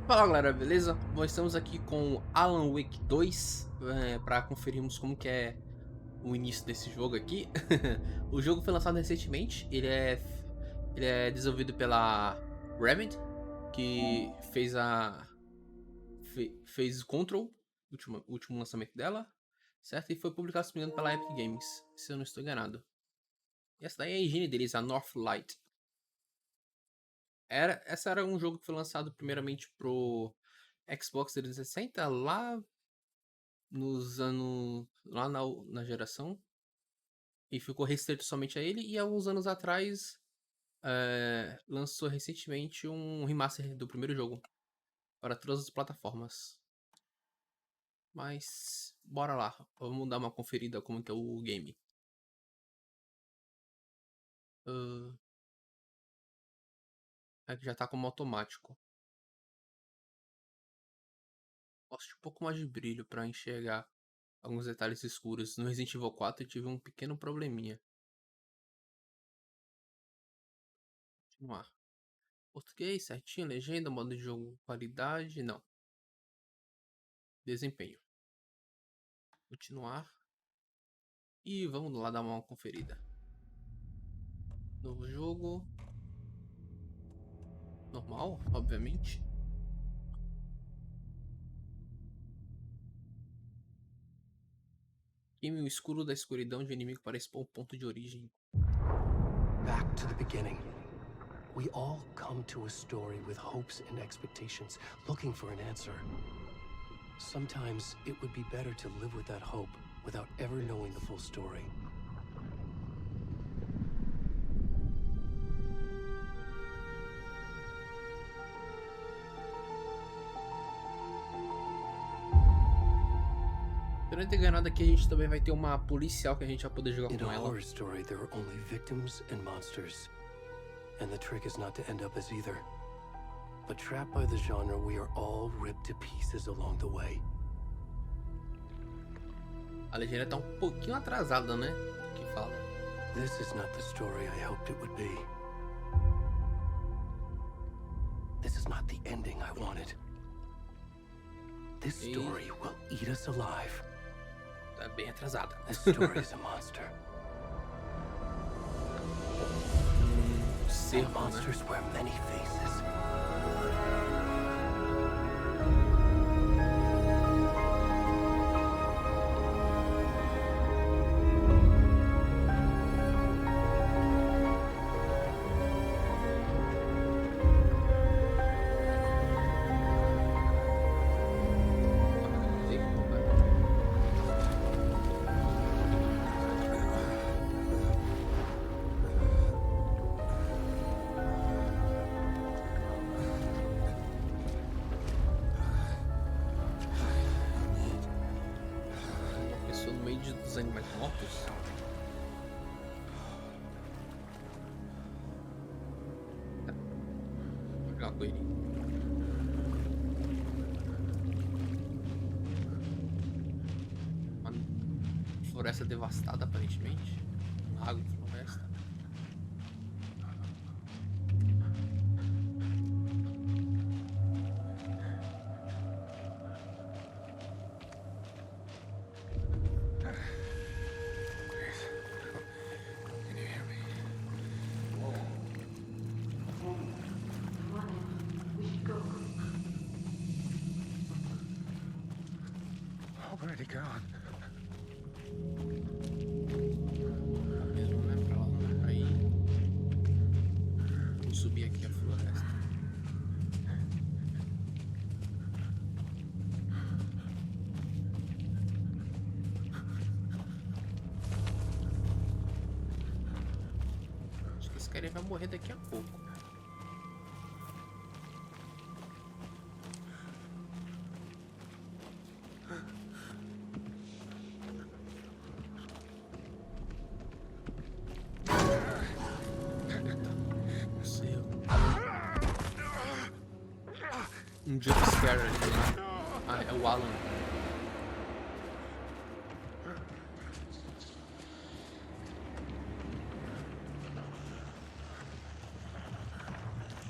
Fala galera, beleza? Bom, estamos aqui com Alan Wake 2 para conferirmos como que é o início desse jogo aqui. O jogo foi lançado recentemente, ele é desenvolvido pela Remedy, que fez Control, o último lançamento dela, certo? E foi publicado, se não me engano, pela Epic Games, se eu não estou enganado. E essa daí é a engine deles, a Northlight. Essa era um jogo que foi lançado primeiramente pro Xbox 360 lá nos anos. Lá na geração. E ficou restrito somente a ele. E há uns anos atrás lançou recentemente um remaster do primeiro jogo. Para todas as plataformas. Mas. Bora lá. Vamos dar uma conferida como que é o game. Ah, é que já tá como automático. Gosto de um pouco mais de brilho para enxergar alguns detalhes escuros. No Resident Evil 4 eu tive um pequeno probleminha. Continuar. Português, certinho, legenda, modo de jogo, qualidade, não. Desempenho. Continuar. E vamos lá dar uma conferida. Novo jogo. Normal, obviamente. Queime o escuro da escuridão de inimigo para expor o ponto de origem. Back to the beginning. We all come to a story with hopes and expectations, looking for an answer. Sometimes it would be better to live with that hope without ever knowing the full story. Se eu não ter enganado aqui, a gente também vai ter uma policial que a gente vai poder jogar In com a ela. horror story, there are only victims and monsters. And the trick is not to end up as either. But trapped by the genre, we are all ripped to pieces along the way. A legenda tá um pouquinho atrasada, né? O que fala. This is not the story I hoped it would be. This is not the ending I wanted. This story will eat us alive. Tá bem atrasada. This story is a monster. And Cerco, né? monsters wear many faces. Uma pessoa no meio dos animais mortos. Vou jogar com ele. Uma floresta devastada, aparentemente. Lago de floresta. Can you hear me? We should go. Already gone. Mesmo, né? Pra lá, né? Aí. Vamos subir aqui a floresta. Acho que esse cara vai morrer daqui a pouco. Não sei. Um jumpscare ali, né? Ah, é o Alan.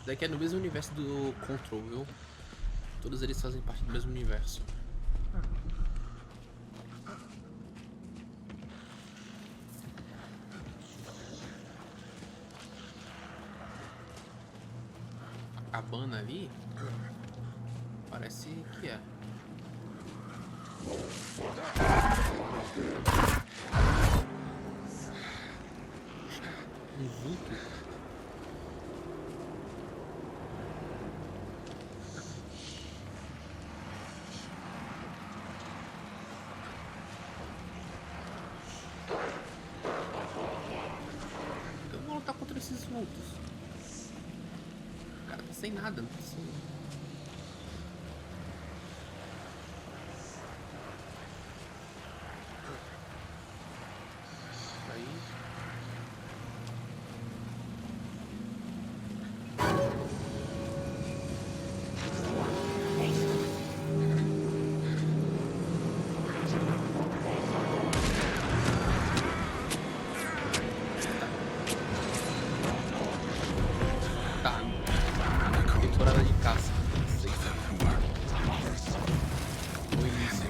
Daqui é no mesmo universo do Control, viu? Todos eles fazem parte do mesmo universo. A cabana ali parece que é. Um vulto. Eu vou lutar contra esses vultos. O cara tá sem nada, não tá sem... Aí. Tá. Temporada de caça. Sei. O início.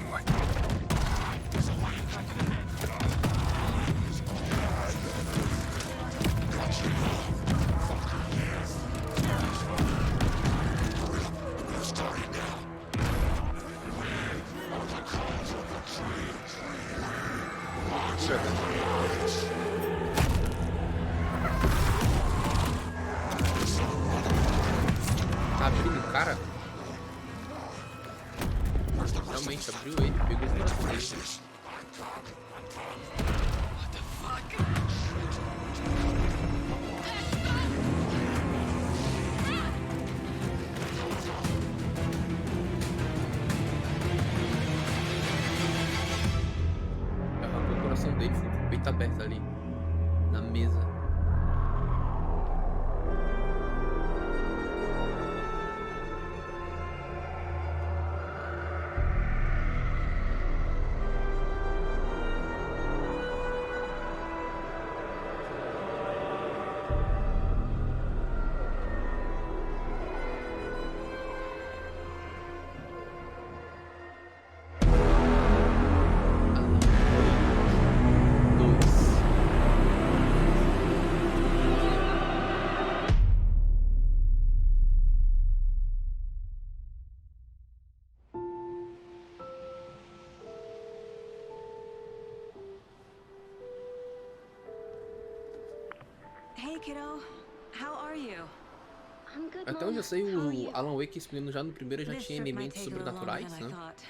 Tá abrindo o cara? Realmente abriu ele, pegou o coração dele. Arrancou o coração dele, ficou com o peito aberto ali na mesa. Dois. Hey, kiddo. How are you? I'm good, Até Mom. onde eu sei, How are o you? Alan Wake, explodindo já no primeiro, já This tinha trip might elementos take a little longer sobrenaturais, than I né? thought.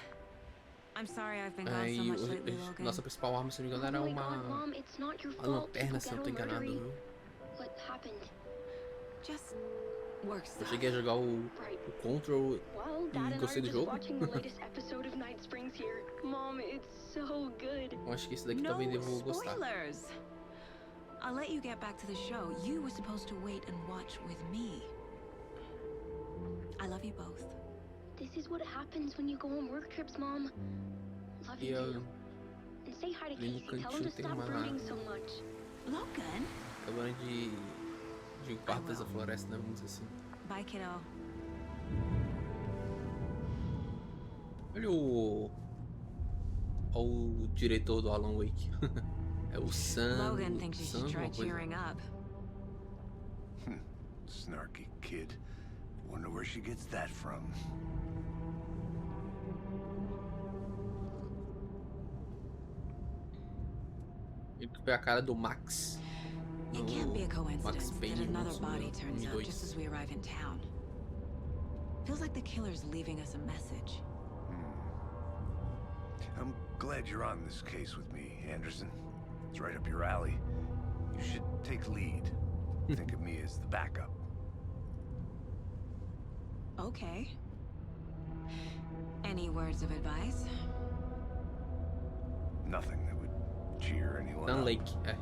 I'm sorry I've been gone so E much lately, Logan. nossa principal arma, se não me engano, Oh era my God, uma Mom, it's not your a fault. lanterna, People se eu não get tô all enganado, murdery. viu? What happened? Just work Eu stuff. cheguei a jogar o Control Well, Dad e and I gostei are do just jogo. watching the latest episode of Night Springs here. Mom, it's so good. Eu acho que esse daqui No também devo gostar. spoilers. I'll let you get back to the show. You were supposed to wait and watch with me. I love you both. This is what happens when you go on work trips, Mom. Love E you eu, too. And say hi to ali no Casey. Tell him cantinho to tem stop uma brooding so much. Logan? cabana de guardas da floresta, né? Vamos dizer assim. Bye, kiddo. Olha o diretor do Alan Wake. É o Logan thinks you should Sendo try uma coisa. cheering up. Snarky kid. Wonder where she gets that from. Ele que foi a cara do Max. It can't be a Max coincidence that Payne another no body turns up 2002. just as we arrive in town. Feels like the killer's leaving us a message. I'm glad you're on this case with me, Anderson. It's right up your alley. You should take lead. Think of me as the backup. Okay. Any words of advice? Nothing that would cheer anyone Sun up. Lake. É.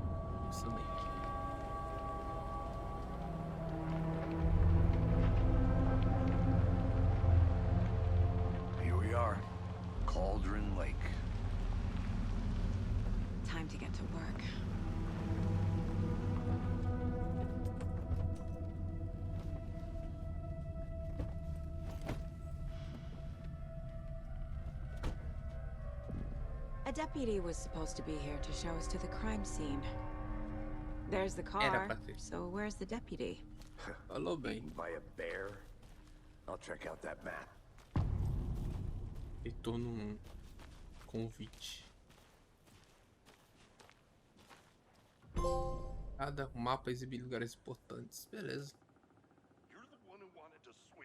Sun Lake. Here we are. Cauldron Lake. Time to get to work. A deputy was supposed to be here to show us to the crime scene. There's the Era car, pra ter. so where's the deputy? Falou bem. Eaten by a bear? I'll check out that map. Retorno um convite. Cada mapa exibe lugares importantes. Beleza.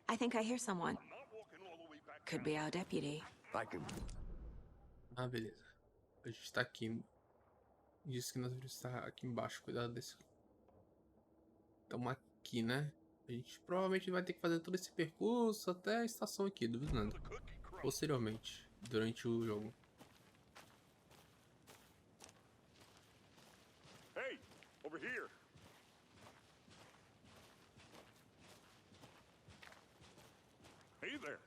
I think I hear someone. Could be our deputy. I can. Ah, beleza. A gente tá aqui. Disse que nós devemos estar aqui embaixo. Cuidado desse. Estamos aqui, né? A gente provavelmente vai ter que fazer todo esse percurso até a estação aqui, duvido nada. Posteriormente, durante o jogo. Hey, over here. Hey there.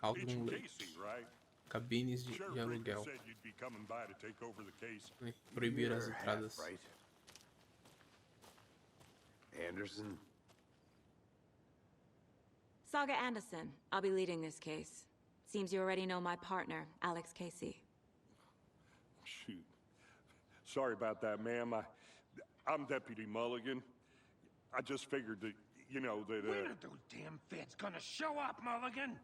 Calvin Agent Lake. Casey, right? Cabines de Sheriff Baker aluguel. said you'd be coming by to take over the case. Proibir as You're entradas. half right. Anderson? Saga Anderson. I'll be leading this case. Seems you already know my partner, Alex Casey. Shoot. Sorry about that, ma'am. I'm Deputy Mulligan. I just figured that, you know, that, When are those damn feds gonna show up, Mulligan?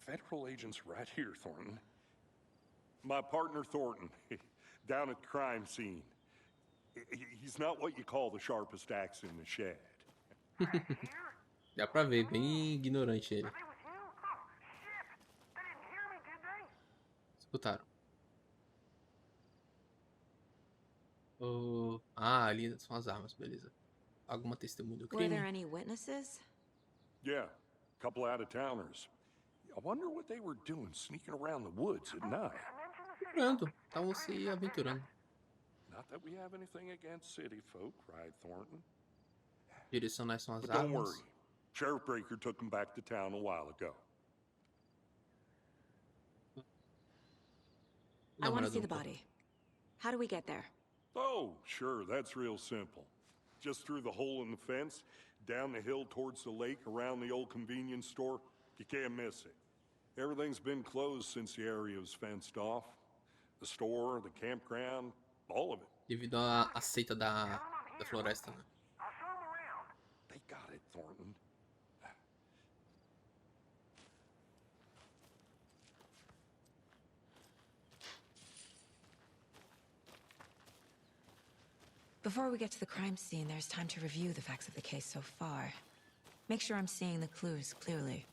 Federal agent's right here, Thornton. My partner, Thornton, down at the crime scene. He's not what you call the sharpest axe in the shed. Dá pra ver, bem ignorante ele. They with you? Oh, shit! They didn't hear me, did they? Escutaram. Ali são as armas, beleza. Alguma testemunha do Were there crime? any witnesses? Yeah, a couple out-of-towners. I wonder what they were doing sneaking around the woods at night. Aventurando. Estavam se aventurando. Not that we have anything against city folk, right, Thornton? Direcionais são as But don't worry. armas. Sheriff Baker took them back to town a while ago. Dá I uma want to olhada see no the corpo. body. How do we get there? Oh, sure, that's real simple. Just through the hole in the fence, down the hill towards the lake, around the old convenience store. You can't miss it. Everything's been closed since the area was fenced off. The store, the campground, all of it. Devido à seita da floresta, né? I'll show 'em around. They got it, Thornton. Before we get to the crime scene, there's time to review the facts of the case so far. Make sure I'm seeing the clues clearly.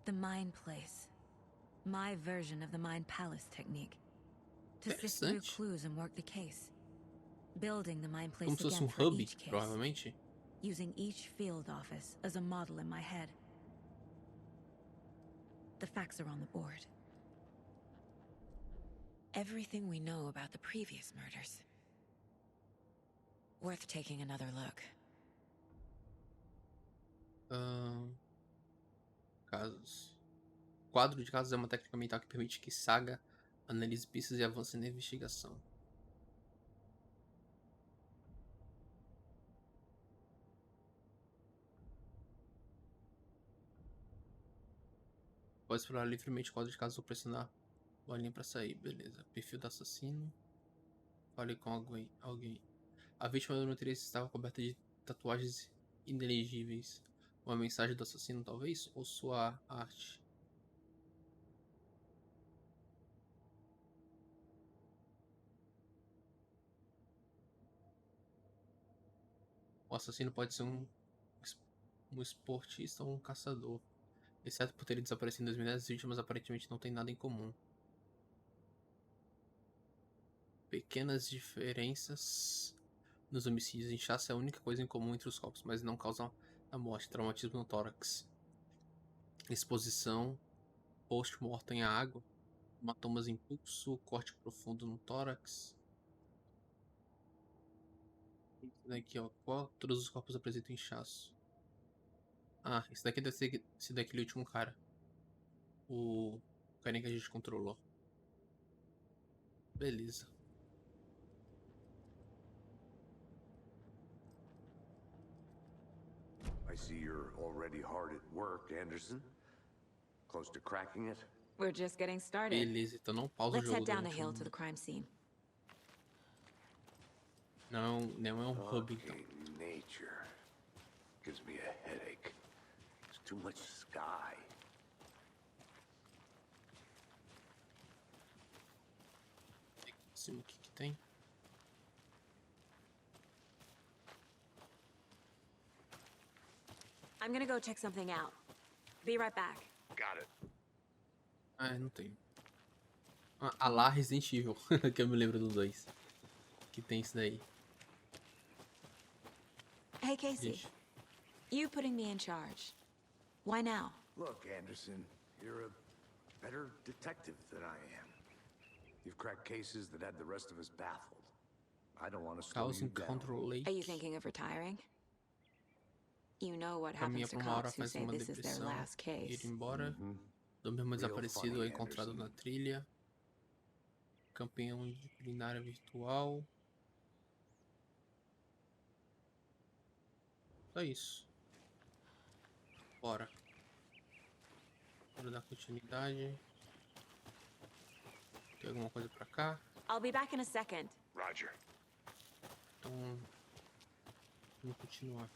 The Mind Place. My version of the Mind Palace technique. To sift through Interessante. clues and work the case. Building the Mind Place Como se fosse again um for hub, each case. provavelmente. Using each field office as a model in my head. The facts are on the board. Everything we know about the previous murders. Worth taking another look. Casos. Quadro de casos é uma técnica mental que permite que Saga analise pistas e avance na investigação. Pode explorar livremente o quadro de casos ou pressionar bolinha para sair, beleza. Perfil do assassino. Fale com alguém. A vítima do interesse estava coberta de tatuagens inelegíveis. Uma mensagem do assassino, talvez? Ou sua arte? O assassino pode ser um esportista ou um caçador. Exceto por terem desaparecido em 2010, as vítimas aparentemente não têm nada em comum. Pequenas diferenças nos homicídios. Inchaço é a única coisa em comum entre os corpos, mas não causam a morte. Traumatismo no tórax. Exposição post-mortem à água. Hematomas em pulso. Corte profundo no tórax. Aqui, ó. Todos os corpos apresentam inchaço. Ah, esse daqui deve ser esse daquele último cara. O carinha que a gente controlou. Beleza. I see you're already hard at work, Anderson. Close to cracking it? We're just getting started. Beleza, então não pausa o Let's jogo head down the durante hill to the crime scene. Não é um hub, então. Okay, nature. Gives me a headache. There's too much sky. O que que tem? I'm gonna go check something out. Be right back. Got it. Não tem. Ah lá, Resident Evil, que eu me lembro do 2. Que tem isso daí. Hey, Casey. Gente, You putting me in charge. Why now? Look, Anderson, you're a better detective than I am. You've cracked cases that had the rest of us baffled. I don't want to slow Caos you em down. Control Lake. Are you thinking of retiring? You know what Caminha happens to por uma hora, cops who faz say uma this is their depressão, last ir case. embora. Mhm. Do mesmo Real desaparecido funny, é encontrado Anderson. na trilha. Campeão de culinária virtual. Só isso. Bora. Bora dar continuidade. Tem alguma coisa pra cá? I'll be back in a second. Roger. Então, vamos continuar.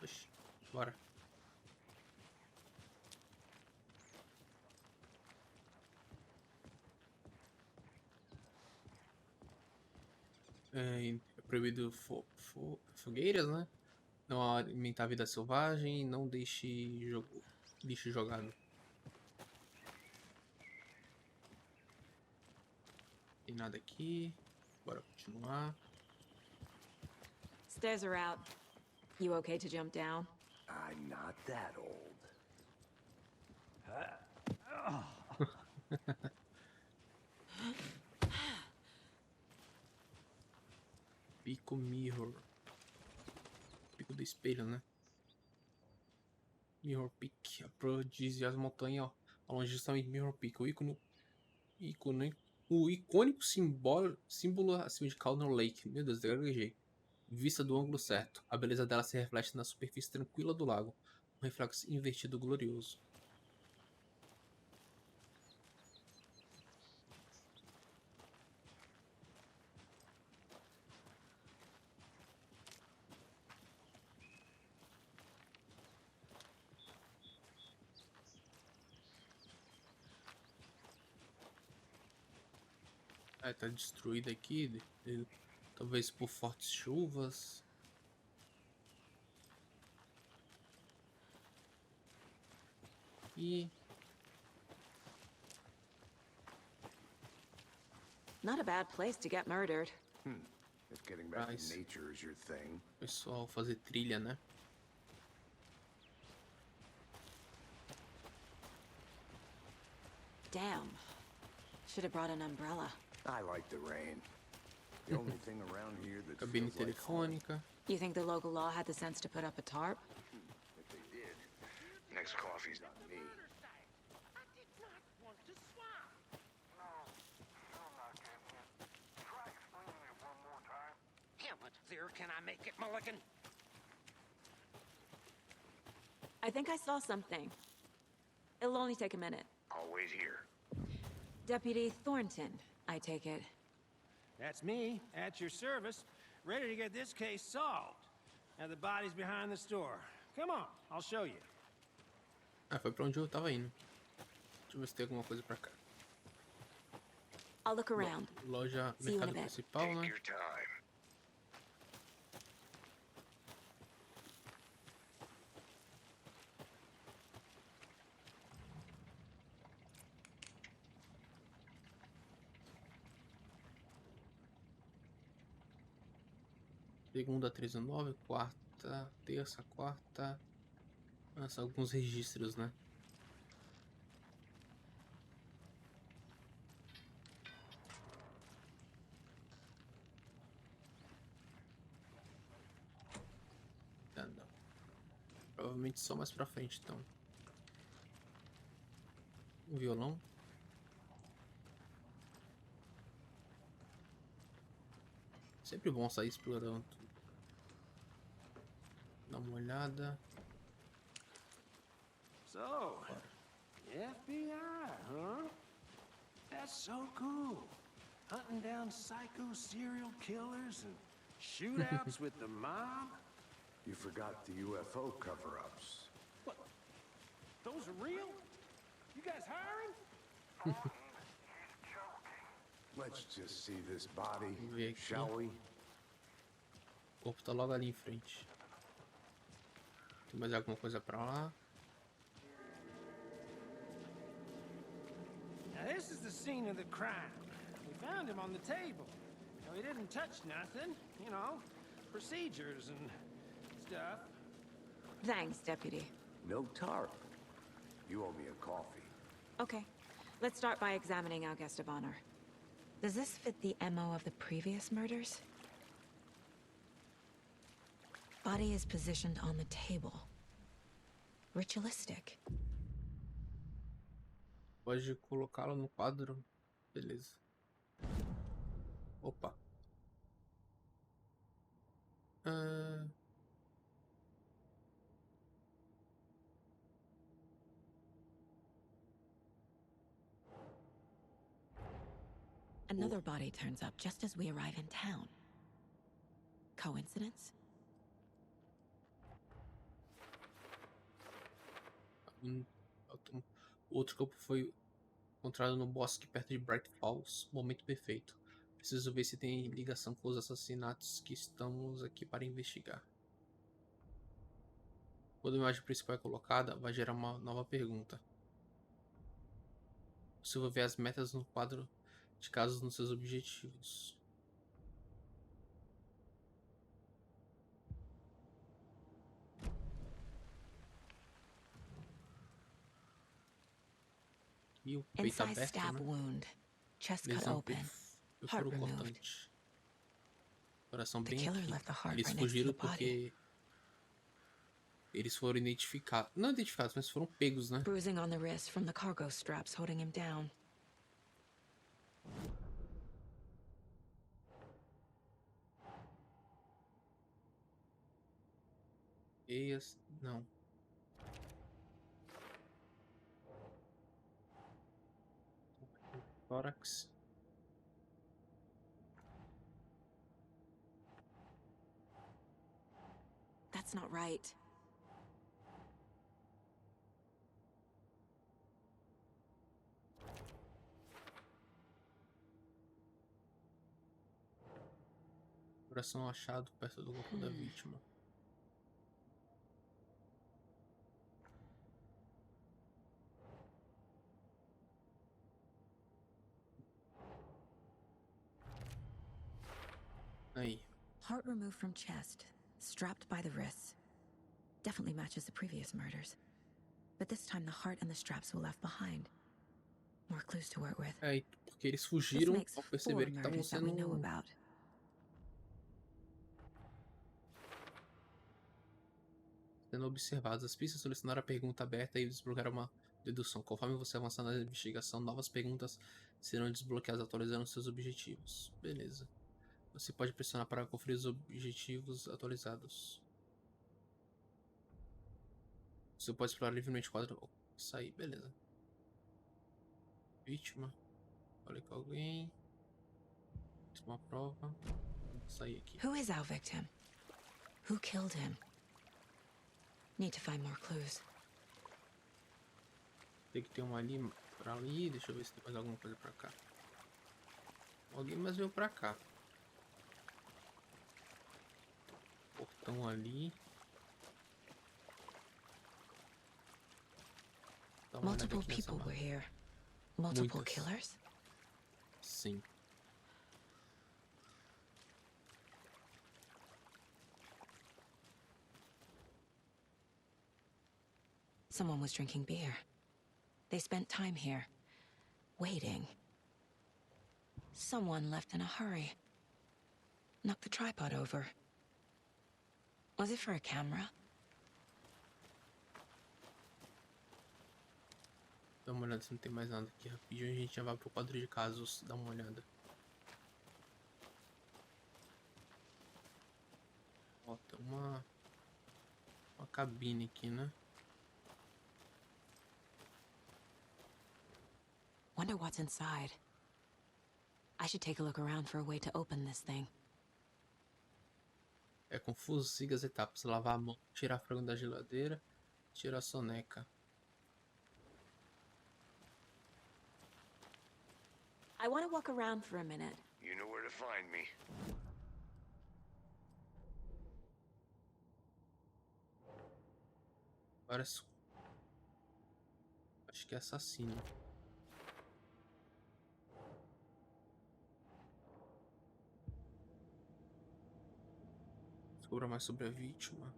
Oxi, bora. É proibido fogueiras, né? Não alimentar a vida selvagem, não deixe lixo jogado. Tem nada aqui. Bora continuar. Stairs are out. You okay to jump down? I'm not that old. Pico Mirror. Pico do espelho, né? Mirror Peak. A prodígio as montanhas, ó. Ao longe justamente Mirror Peak. O icônico símbolo acima de Caldon Lake. Meu Deus, gaguejei. Vista do ângulo certo. A beleza dela se reflete na superfície tranquila do lago. Um reflexo invertido glorioso. Tá destruída aqui. Talvez por fortes chuvas. E Not a bad place to get murdered. If getting back Nice. to nature is your thing. pessoal fazer trilha, né? Damn. Should have brought an umbrella. I like the rain. The only thing around here that Cabine feels like home. telefônica. You think the local law had the sense to put up a tarp? If they did, next coffee's on me. I did not want to swap. No, still not getting it. Try explaining it one more time. How much clearer can I make it, Mulligan? I think I saw something. It'll only take a minute. I'll wait here. Deputy Thornton, I take it. That's me, at your service, ready to get this case solved. Now the body's behind the store. Come on, I'll show you. Foi pra onde eu tava indo. Deixa eu ver se tem alguma coisa pra cá. I'll look around. Loja, See you in a mercado bit. principal, Take né? your time. Segunda, 13/9, quarta, terça, quarta. São alguns registros, né? Não. Provavelmente só mais pra frente, então. Um violão. Sempre bom sair explorando tudo. Dar uma olhada. So, FBI, huh? That's so cool. Hunting down psycho serial killers and shootouts with the mob. You forgot the UFO cover-ups. What? Those are real? You guys hiring? Let's just see this body, Vamos ver aqui. shall we? O corpo tá logo ali em frente. Tem mais alguma coisa pra lá? Now this is the scene of the crime. We found him on the table. Now he didn't touch nothing, you know, procedures and stuff. Thanks, Deputy. No tarp. You owe me a coffee. Okay, let's start by examining our guest of honor. Does this fit the MO of the previous murders? Body is positioned on the table. Ritualistic. Pode colocá-lo no quadro. Beleza. Opa. Another body turns up just as we arrive in town. Coincidence? O outro corpo foi encontrado no bosque perto de Bright Falls. Momento perfeito. Preciso ver se tem ligação com os assassinatos que estamos aqui para investigar. Quando a imagem principal é colocada, vai gerar uma nova pergunta. Você vai ver as metas no quadro de casos nos seus objetivos. E o peito Incise aberto, stab né? wound. Chest cut Lesão open. perfuro Heart removed. cortante. Coração The bem killer aqui. left the heart Eles right next to fugiram the body. porque eles foram identificados. Não identificados, mas foram pegos, né? Bruising on the wrist from the cargo straps holding him down. Eias, não. Tórax. That's not right. Coração achado perto do corpo da vítima. Aí. Heart removed from chest, strapped by the wrists. Definitely matches the previous murders. But this time the heart and the straps were left behind. More clues to work with. É, porque eles This fugiram makes ao 4 perceber que estavam murders that we know sendo about. observados. As pistas selecionaram a pergunta aberta e desbloquearam uma dedução. Conforme você avançar na investigação, novas perguntas serão desbloqueadas atualizando seus objetivos. Beleza. Você pode pressionar para conferir os objetivos atualizados. Você pode explorar livremente o quadro. Sair, beleza. Vítima. Falei com alguém. Uma prova. Vou sair aqui. Who is our victim? Who killed him? Need to find more clues. Tem que ter um ali pra ali. Deixa eu ver se tem mais alguma coisa pra cá. Alguém mais veio pra cá. Portão ali. Dá uma olhada Multiple aqui nessa people mapa. were here. Multiple Muitas. killers? Sim. Someone was drinking beer. They spent time here, waiting. Someone left in a hurry. Knocked the tripod over. Was it for a camera? Dá uma olhada se não tem mais nada aqui rapidinho. A gente já vai pro quadro de casos. Dá uma olhada. Ó, tem uma cabine aqui, né? Wonder what's inside. I should take a look around for a way to open this thing. É confuso, siga as etapas. Lavar a mão, tirar frango da geladeira, tirar a soneca. I want to walk around for a minute. You know where to find me. Parece... Acho que é assassino. Descubra mais sobre a vítima.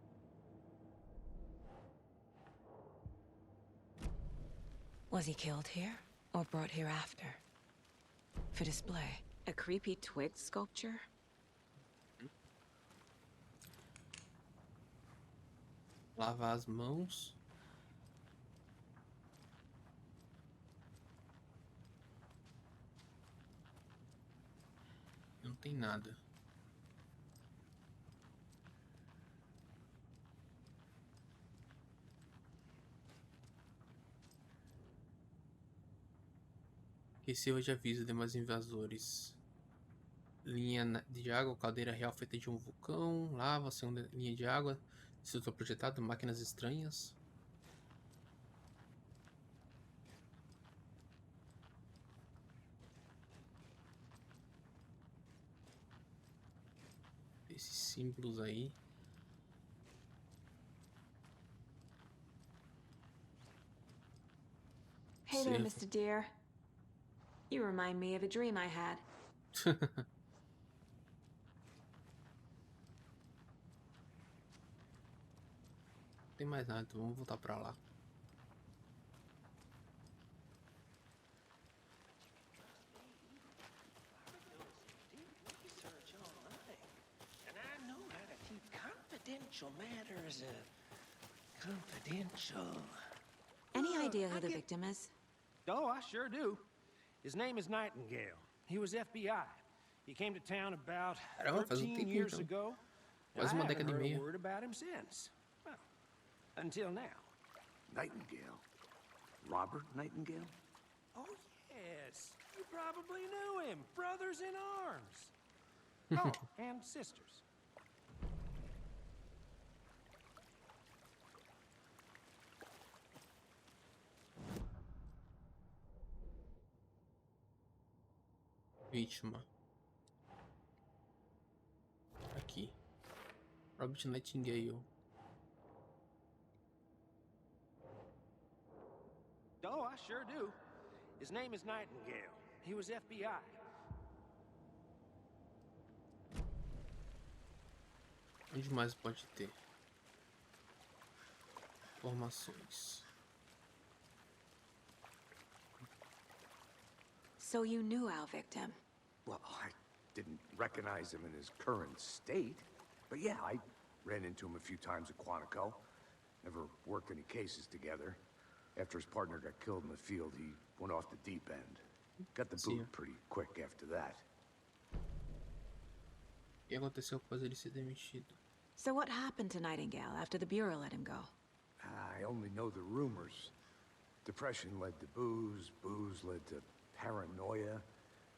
Was he killed here or brought here after? For display. A creepy twig sculpture? Lavar as mãos. Não tem nada. Receba de aviso de mais invasores. Linha de água, caldeira real feita de um vulcão. Lava, segunda linha de água. Instituto projetado, máquinas estranhas. Esses símbolos aí. Hey there, Mr. Deer. You remind me of a dream I had. Não tem mais nada, então vamos voltar pra lá. Research online, and I know how to keep confidential matters confidential. Any idea who the victim is? Oh, I sure do. His name is Nightingale. He was FBI. He came to town about Caramba, faz 13 tempinho, years então. ago. and Quase I uma haven't década e heard a meia. word about him since. Well, until now. Nightingale? Robert Nightingale? Oh, yes. You probably knew him. Brothers in arms. Oh, and sisters. Vítima. Aqui. Robert Nightingale. Oh, I sure do. His name is Nightingale. He was FBI. Onde mais pode ter? Informações. So you knew our victim. Well, I didn't recognize him in his current state. But yeah, I ran into him a few times at Quantico. Never worked any cases together. After his partner got killed in the field, he went off the deep end. Got the boot pretty quick after that. O que aconteceu após ele ser demitido? So what happened to Nightingale after the Bureau let him go? I only know the rumors. Depression led to booze, booze led to paranoia.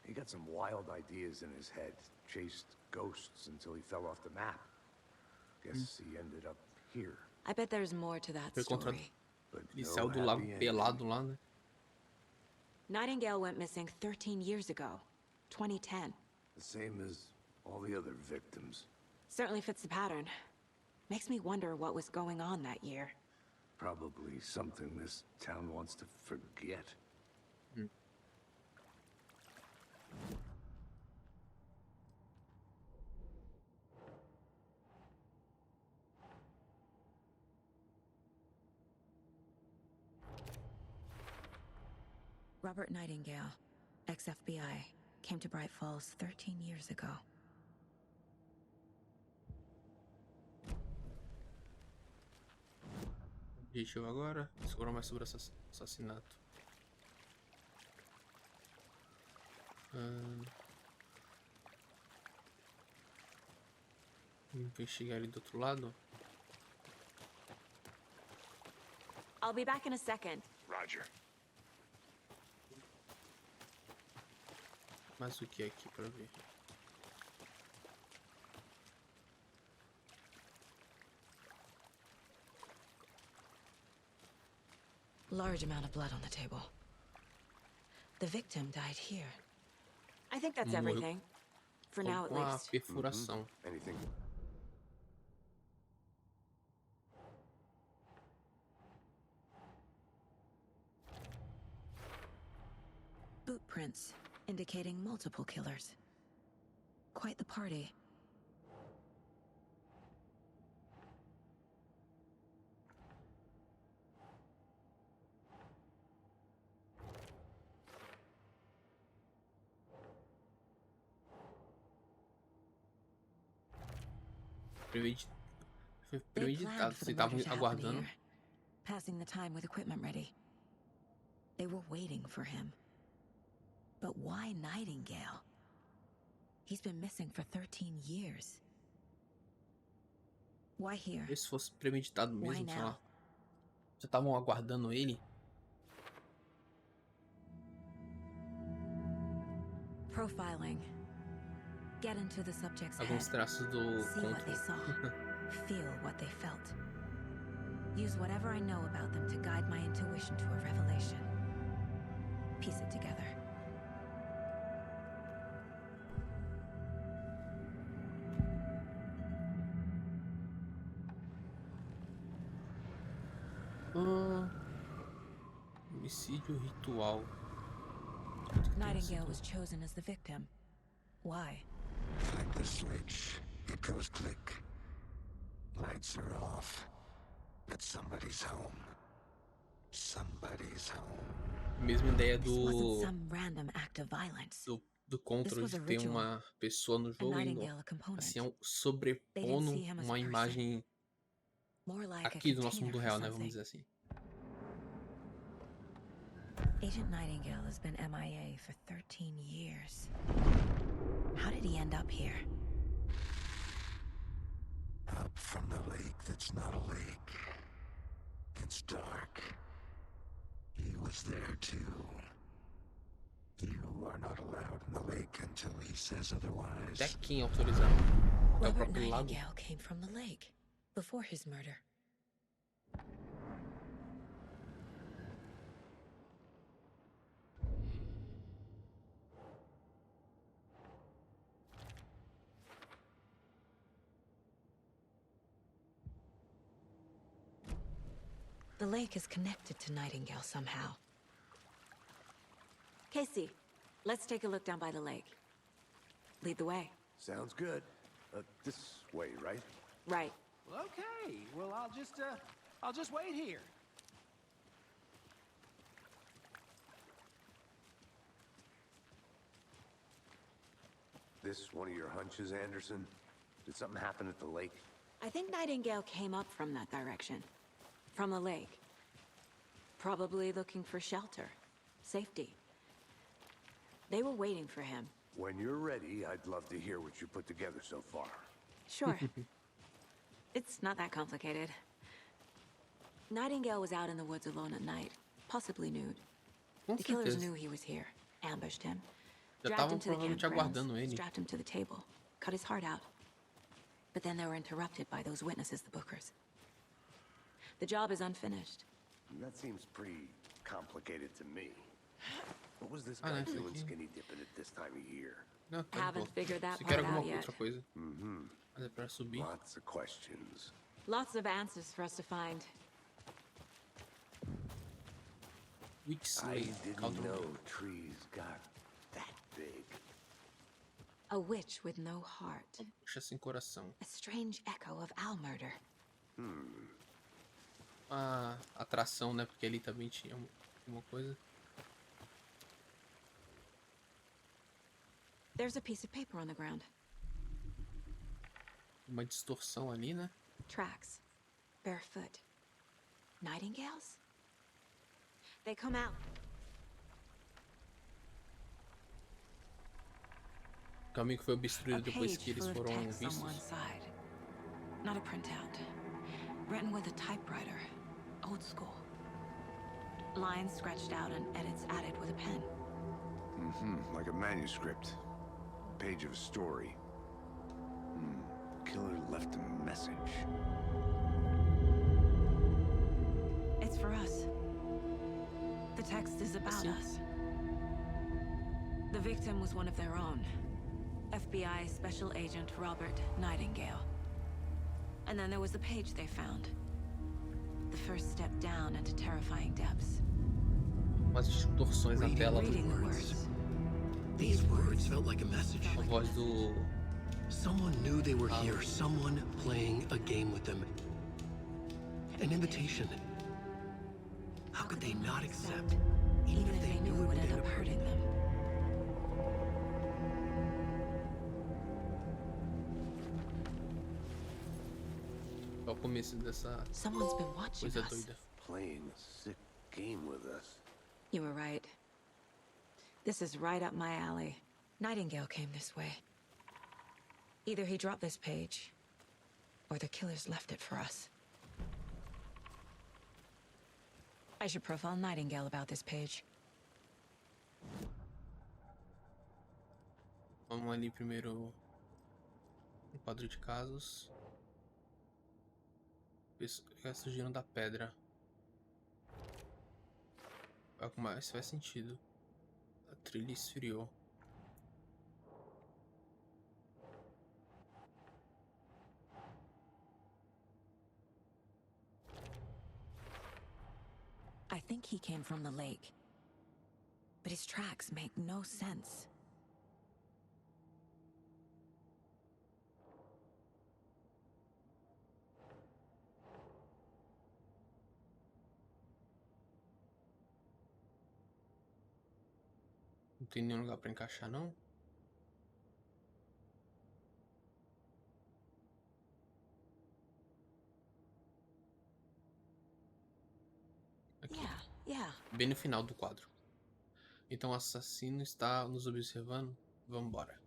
He got some wild ideas in his head, chased ghosts until he fell off the map. Guess he ended up here. I bet there's more to that Foi contra... story. But Ele no saiu do lago happy ending. pelado lá, né? Nightingale went missing 13 years ago, 2010. The same as all the other victims. Certainly fits the pattern. Makes me wonder what was going on that year. Probably something this town wants to forget. Robert Nightingale, ex-FBI, came to Bright Falls 13 years ago. Objetivo agora, descobrir mais sobre assassinato. Investigar ali do outro lado. I'll be back in a second. Roger. Mas o que é aqui pra ver? Large amount of blood on the table. The victim died here. I think that's Morreu everything. For now, at com a least. perfuração. Anything? Boot prints indicating multiple killers. Quite the party. Foi They premeditado. planned for Vocês the estavam murder to happen aguardando. here, passing the time with equipment ready. They were waiting for him. But why Nightingale? He's been missing for 13 years. Why here? Se fosse premeditado Why mesmo, sei now? lá. Já estavam aguardando ele. Profiling. Get into the subject's head. Alguns traços do See what they conto. saw. Feel what they felt. Use whatever I know about them to guide my intuition to a revelation. Piece it together. Homicídio ritual. Nightingale was chosen as the victim. Why? Like the switch, it goes click. Lights are off. But somebody's home. Somebody's home. Mesma ideia This wasn't do, some random act of violence. do Control was de a ter ritual. uma pessoa no And jogo indo Nightingale a component. assim, They sobrepondo didn't see him as uma a person. imagem More like a aqui do nosso container mundo for real, né? something. Vamos dizer assim. Agent Nightingale has been MIA for 13 years. How did he end up here? Up from the lake that's not a lake. It's dark. He was there too. You are not allowed in the lake until he says otherwise. Até quem autorizar? É o Robert próprio lago. Nightingale came from the lake before his murder. The lake is connected to Nightingale somehow. Casey, let's take a look down by the lake. Lead the way. Sounds good. This way, right? Right. Well, okay. Well, I'll just wait here. This one of your hunches, Anderson? Did something happen at the lake? I think Nightingale came up from that direction. From the lake. Probably looking for shelter. Safety. They were waiting for him. When you're ready, I'd love to hear what you put together so far. Sure. It's not that complicated. Nightingale was out in the woods alone at night, possibly nude. Com The killers certeza. knew he was here, ambushed him, Já dragged estavam him to the provavelmente campgrounds, aguardando ele. strapped him to the table, cut his heart out. But then they were interrupted by those witnesses, the Bookers. The job is unfinished. That seems pretty complicated to me. What was this Ah, guy não, isso doing aqui. skinny dipping at this time of year? Não, tá de Haven't boa. figured that Se quer part alguma out yet. outra coisa. Mas é pra subir. Lots of questions. Lots of answers for us to find. I Wixley. didn't know trees got that big. A witch with no heart. Puxa sem coração. A strange echo of Al murder. A atração, né? Porque ali também tinha uma coisa. There's a piece of paper on the ground. Uma distorção ali, né? Tracks. Barefoot. Nightingales? They come out. O caminho que foi A obstruído depois page que eles full of foram text on one vistos. side. Not a printout. Written with a typewriter. Old school. Lines scratched out and edits added with a pen. Like a manuscript. Page of a story. Killer left a message. It's for us. The text is about us. The victim was one of their own. FBI Special Agent Robert Nightingale. And then there was the page they found. The first step down into terrifying depths. Umas distorções na tela. Reading the words. These words felt like a message. A voz do... Someone knew they were here. Someone playing a game with them. An invitation. How could they not accept, even if they knew it would end up hurting them? É o começo dessa Someone's been watching coisa us. doida. Playing a sick game with us. You were right. This is right up my alley. Nightingale came this way. Either he dropped this page, or the killers left it for us. I should profile Nightingale about this page. Vamos ali primeiro no quadro de casos. Vai surgindo da pedra. Olha como isso faz sentido. A trilha esfriou. I think he came from the lake. But his tracks make no sense. Não tem nenhum lugar pra encaixar, não? Aqui. Yeah. Bem no final do quadro. Então o assassino está nos observando. Vamos embora.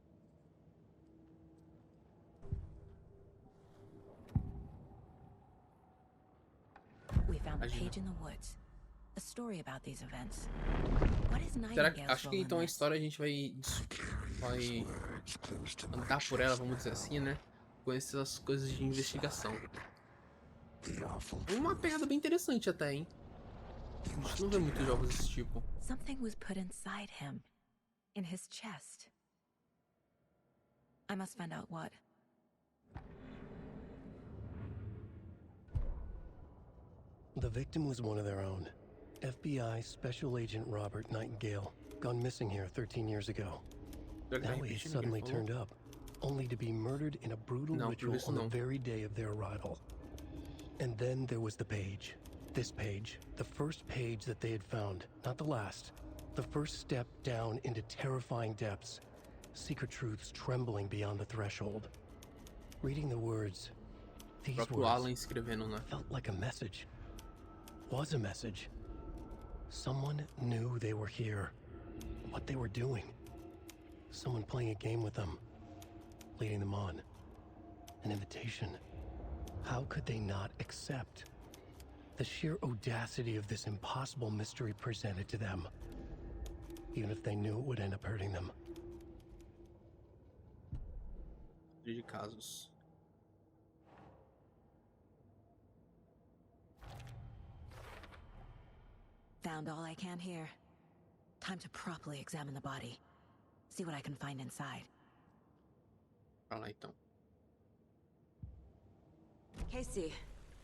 We found a page in the woods. A story about these events. What is Será que, Nightingale's acho que role então in a this? história a gente vai andar por ela, vamos dizer assim, né? Conhecer as coisas de investigação. Uma pegada bem interessante até, hein? A gente não vê muitos jogos desse tipo. Something was put inside him. In his chest. I must find out what. The victim was one of their own. FBI Special Agent Robert Nightingale, gone missing here 13 years ago. Now he suddenly turned up, only to be murdered in a brutal ritual on the very day of their arrival. And then there was the page. This page, the first page that they had found, not the last. The first step down into terrifying depths. Secret truths trembling beyond the threshold. Reading the words, these Alan words escrevendo, né? felt like a message. Was a message. Someone knew they were here. What they were doing. Someone playing a game with them. Leading them on. An invitation. How could they not accept? The sheer audacity of this impossible mystery presented to them. Even if they knew it would end up hurting them. De casos. Found all I can here. Time to properly examine the body. See what I can find inside. Pra lá então. Casey,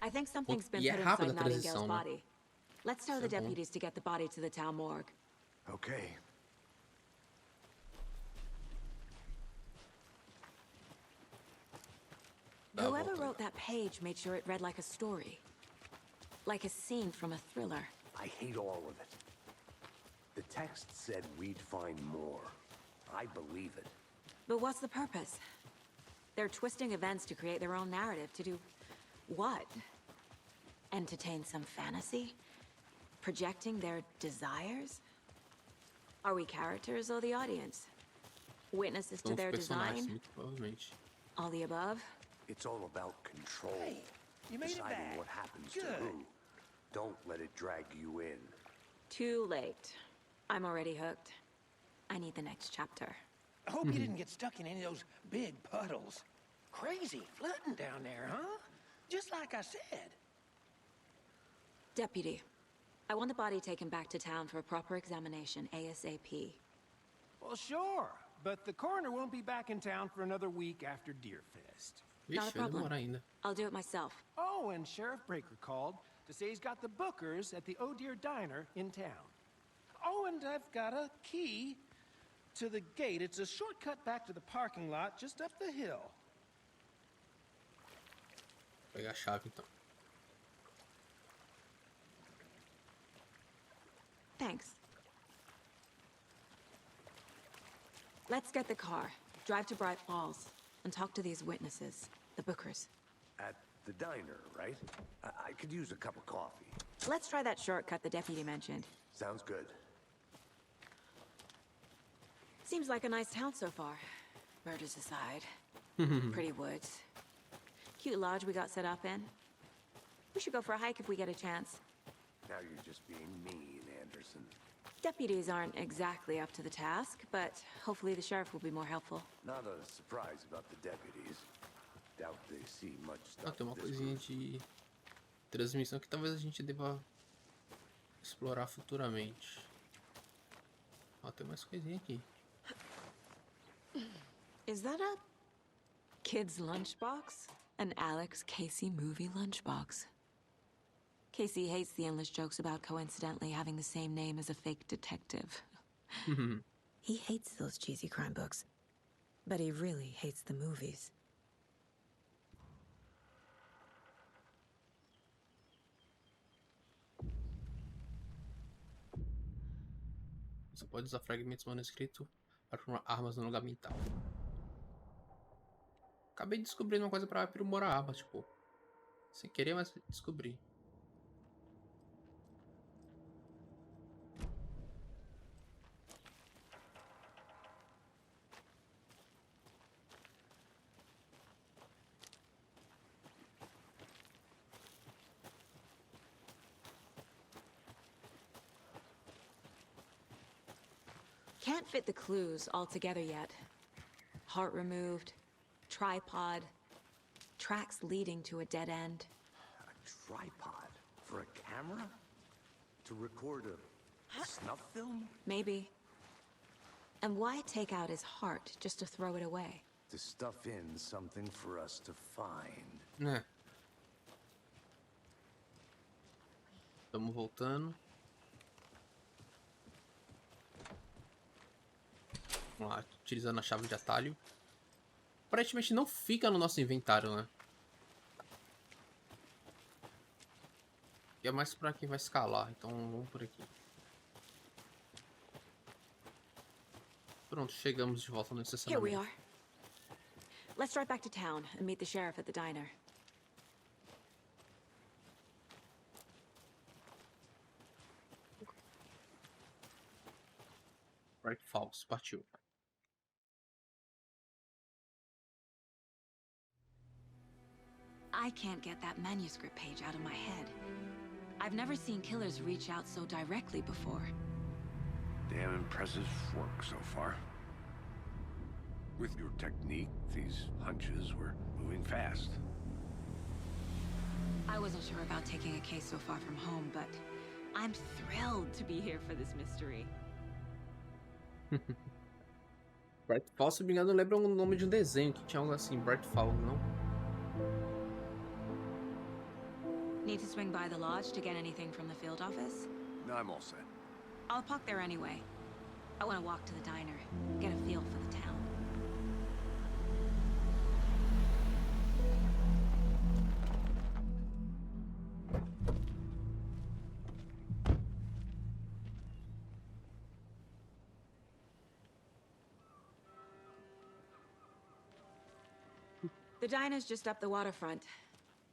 I think something's been E é put rápida inside a Nightingale's transição, né? body. Let's tell Isso the é bom. deputies to get the body to the town morgue. Okay. Whoever wrote that page made sure it read like a story. Like a scene from a thriller. I hate all of it. The text said we'd find more. I believe it. But what's the purpose? They're twisting events to create their own narrative. To do what? Entertain some fantasy? Projecting their desires? Are we characters or the audience? Witnesses to São os their personagens, design? muito provavelmente. All the above? It's all about control. you made it Deciding back. what happens Good. to who. Don't let it drag you in. Too late. I'm already hooked. I need the next chapter. I hope you didn't get stuck in any of those big puddles. Crazy flooding down there, huh? Just like I said. Deputy, I want the body taken back to town for a proper examination ASAP. Well, sure. But the coroner won't be back in town for another week after Deerfest. Not a Vixe, vai problem. demorar ainda. I'll do it myself. Oh, and Sheriff Breaker called to say he's got the bookers at the Oh Dear Diner in town. Oh, and I've got a key to the gate. It's a shortcut back to the parking lot just up the hill. Vou pegar a chave então. Thanks. Let's get the car, drive to Bright Falls, and talk to these witnesses, the bookers. At the diner, right? I could use a cup of coffee. Let's try that shortcut the deputy mentioned. Sounds good. Seems like a nice town so far. Murders aside. Pretty woods. Cute lodge we got set up in. We should go for a hike if we get a chance. Now you're just being mean, Anderson. Deputies aren't exactly up to the task, but hopefully the sheriff will be more helpful. Not a surprise about the deputies. Doubt they see much Ah, stuff. tem uma this coisinha group. de transmissão que talvez a gente deva explorar futuramente. Ó, tem mais coisinha aqui. Is that a kid's lunchbox? An Alex Casey movie lunchbox. Casey hates the endless jokes about coincidentally having the same name as a fake detective. He hates those cheesy crime books, but he really hates the movies. Você pode usar fragmentos manuscritos para formar armas no lugar mental. Acabei descobrindo uma coisa para aprimorar a arma, tipo, sem querer, mas descobri. Can't fit the clues all together yet. Heart removed, tripod, tracks leading to a dead end. A tripod for a camera? To record a snuff film? Maybe. And why take out his heart just to throw it away? To stuff in something for us to find. Né? Estamos voltando. Vamos lá, utilizando a chave de atalho. Aparentemente não fica no nosso inventário, né? E é mais pra quem vai escalar, então vamos por aqui. Pronto, chegamos de volta no Here we estacionamento. are. Let's drive back to town and meet the sheriff at the diner. Bright Falls, partiu. I can't get that manuscript page out of my head. I've never seen killers reach out so directly before. Damn impressive work so far. With your technique, these hunches were moving fast. I wasn't sure about taking a case so far from home, but I'm thrilled to be here for this mystery. Bright Falls, se não me engano, lembra o nome de um desenho que tinha algo assim, Bright Falls, não? Need to swing by the lodge to get anything from the field office? No, I'm all set. I'll park there anyway. I want to walk to the diner, get a feel for the town. The diner's just up the waterfront.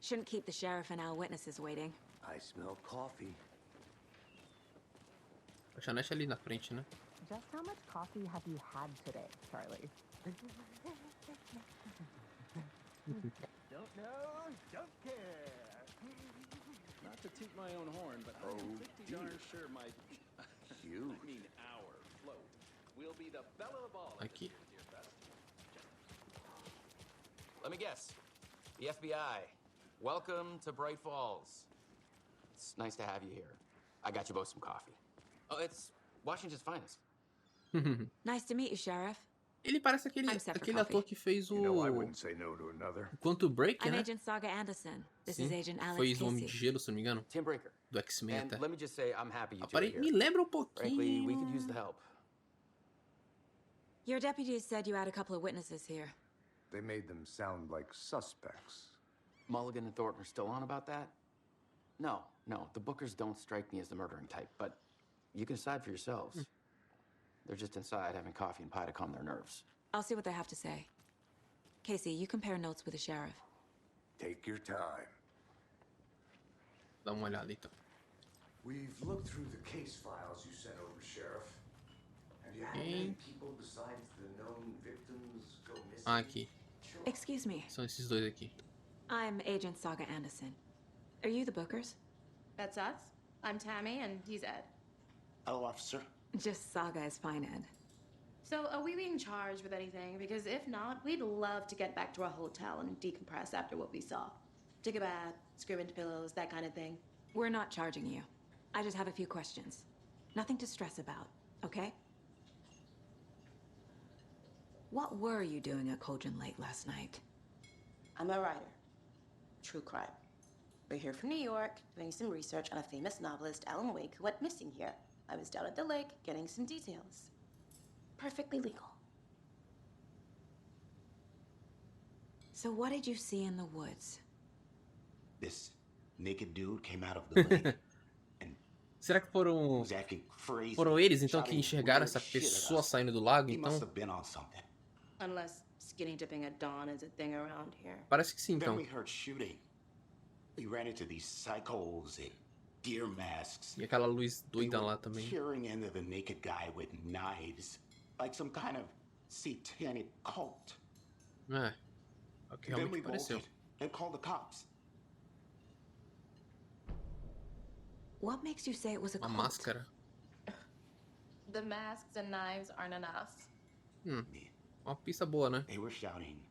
Shouldn't keep the sheriff and our witnesses waiting. I smell coffee. A chanete ali na frente, né? Just how much coffee have you had today, Charlie? Don't know, don't care. Not to toot my own horn, but I'm pretty darn sure my you. Aqui. Let me guess. The FBI. Welcome to Bright Falls. It's nice to have you here. I got you both some coffee. Oh, it's Washington's finest. Nice to meet you, Sheriff. Ele parece aquele, I'm set for aquele coffee. ator que fez You know I o wouldn't say no to another. Quantum Break, I'm né? Agent Saga Anderson. This is Sim, Agent Alex fez o Homem de Casey. Gelo, se não me engano. Tim Breaker. Do X-Men And até. let me just say, I'm happy you two are here. Me lembra Frankly, we could use pouquinho. the help. Your deputies said you had a couple of witnesses here. They made them sound like suspects. Mulligan and Thornton are still on about that? No, the Bookers don't strike me as the murdering type, but you can decide for yourselves. They're just inside having coffee and pie to calm their nerves. I'll see what they have to say. Casey, you compare notes with the sheriff. Take your time. Dá uma olhada então. We've looked through the case files you sent over, Sheriff. Have you had any people besides the known victims go missing? Aqui. Excuse me. São esses dois aqui. I'm Agent Saga Anderson. Are you the Bookers? That's us. I'm Tammy, and he's Ed. Hello, officer. Just Saga is fine, Ed. So, are we being charged with anything? Because if not, we'd love to get back to our hotel and decompress after what we saw. Take a bath, scream into pillows, that kind of thing. We're not charging you. I just have a few questions. Nothing to stress about, okay? What were you doing at Cauldron Lake last night? I'm a writer. True crime. We're here from New York, doing some research on a famous novelist, Alan Wake, who went missing here. I was down at the lake, getting some details. Perfectly legal. So what did you see in the woods? This naked dude came out of the lake and Será que foram was acting crazy. eles então que shouting enxergaram weird essa shit at pessoa us. saindo do lago? He must Então have been on something. Unless skinny dipping at dawn is a thing around here. parece que sim. Then Então we heard shooting. We ran into these psychos in deer masks. e aquela luz They doida were lá também. peering into the naked guy with knives, like some kind of satanic cult. É o que Then we realmente pareceu. bolted and called the cops. What makes you say it was a Uma cult? máscara. The masks and knives aren't enough. Uma pista boa, né? They were shouting,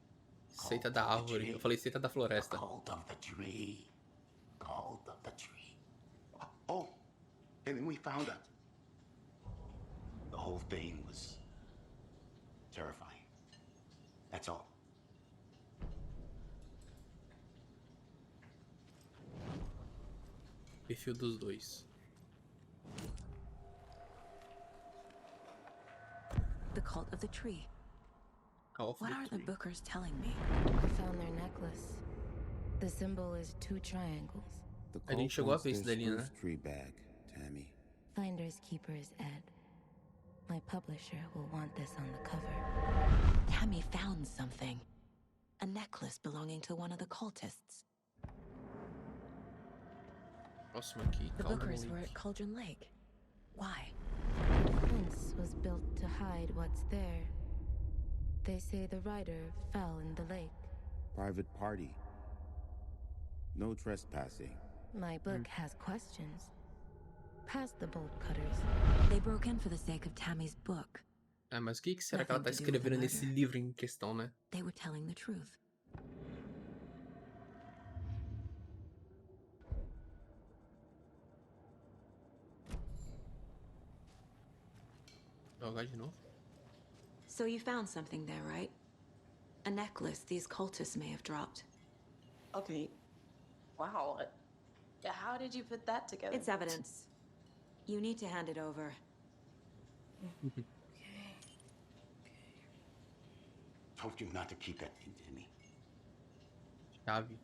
Seita da árvore. Eu falei seita da floresta. "Cult of the tree, cult of the tree." Oh, and then we found out. The whole thing was terrifying. That's all. Perfil dos dois. The cult of the tree. What are the Bookers telling me? I found their necklace. The symbol is 2 triangles. A gente chegou a ver isso dali, né? Tree bag, Tammy. Finders keepers, Ed. My publisher will want this on the cover. Tammy found something. A necklace belonging to one of the cultists. Próximo aqui. The Cauldron Bookers were Lake. at Cauldron Lake. Why? The fence was built to hide what's there. They say the rider fell in the lake. Private party. No trespassing. My book has questions. Past the bolt cutters. They broke in for the sake of Tammy's book. Ah, mas o que será que ela tá Nothing to do with the escrevendo nesse murder. livro em questão, né? They were telling the truth. Jogar de novo. So you found something there, right? A necklace these cultists may have dropped. Okay. Wow. How did you put that together? It's evidence. You need to hand it over. Told you not to keep that thing to me. Chave.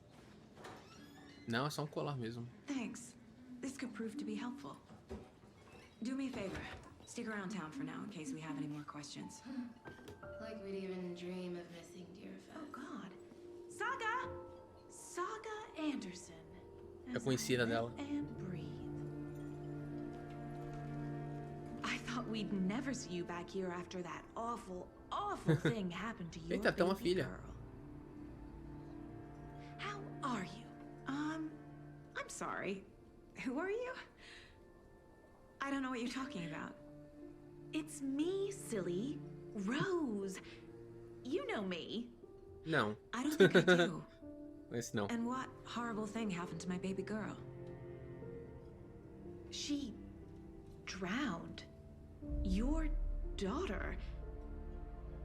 Não, é só um colar mesmo. Thanks. This could prove to be helpful. Do me a favor. Stick around town for now in case we have any more questions. Like we'd even dream of missing dear Oh, God. Saga! Saga Anderson. É conhecida dela. And breathe. I thought we'd never see you back here after that awful, awful thing happened to your Eita, tem uma baby filha. girl. How are you? I'm sorry. Who are you? I don't know what you're talking about. It's me, silly. Rose. You know me. Não. I don't think I do. Esse não. And what horrible thing happened to my baby girl? She drowned. Your daughter.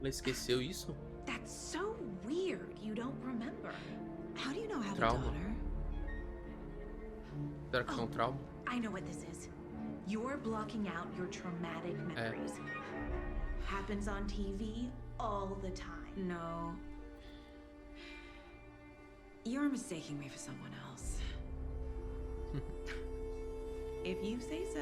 Ela esqueceu isso? That's so weird. You don't remember. How do you know I have a Trauma. daughter? Será que é um trauma? I know what this is. You're blocking out your traumatic memories. Happens on TV all the time. No. You're mistaking me for someone else. If you say so.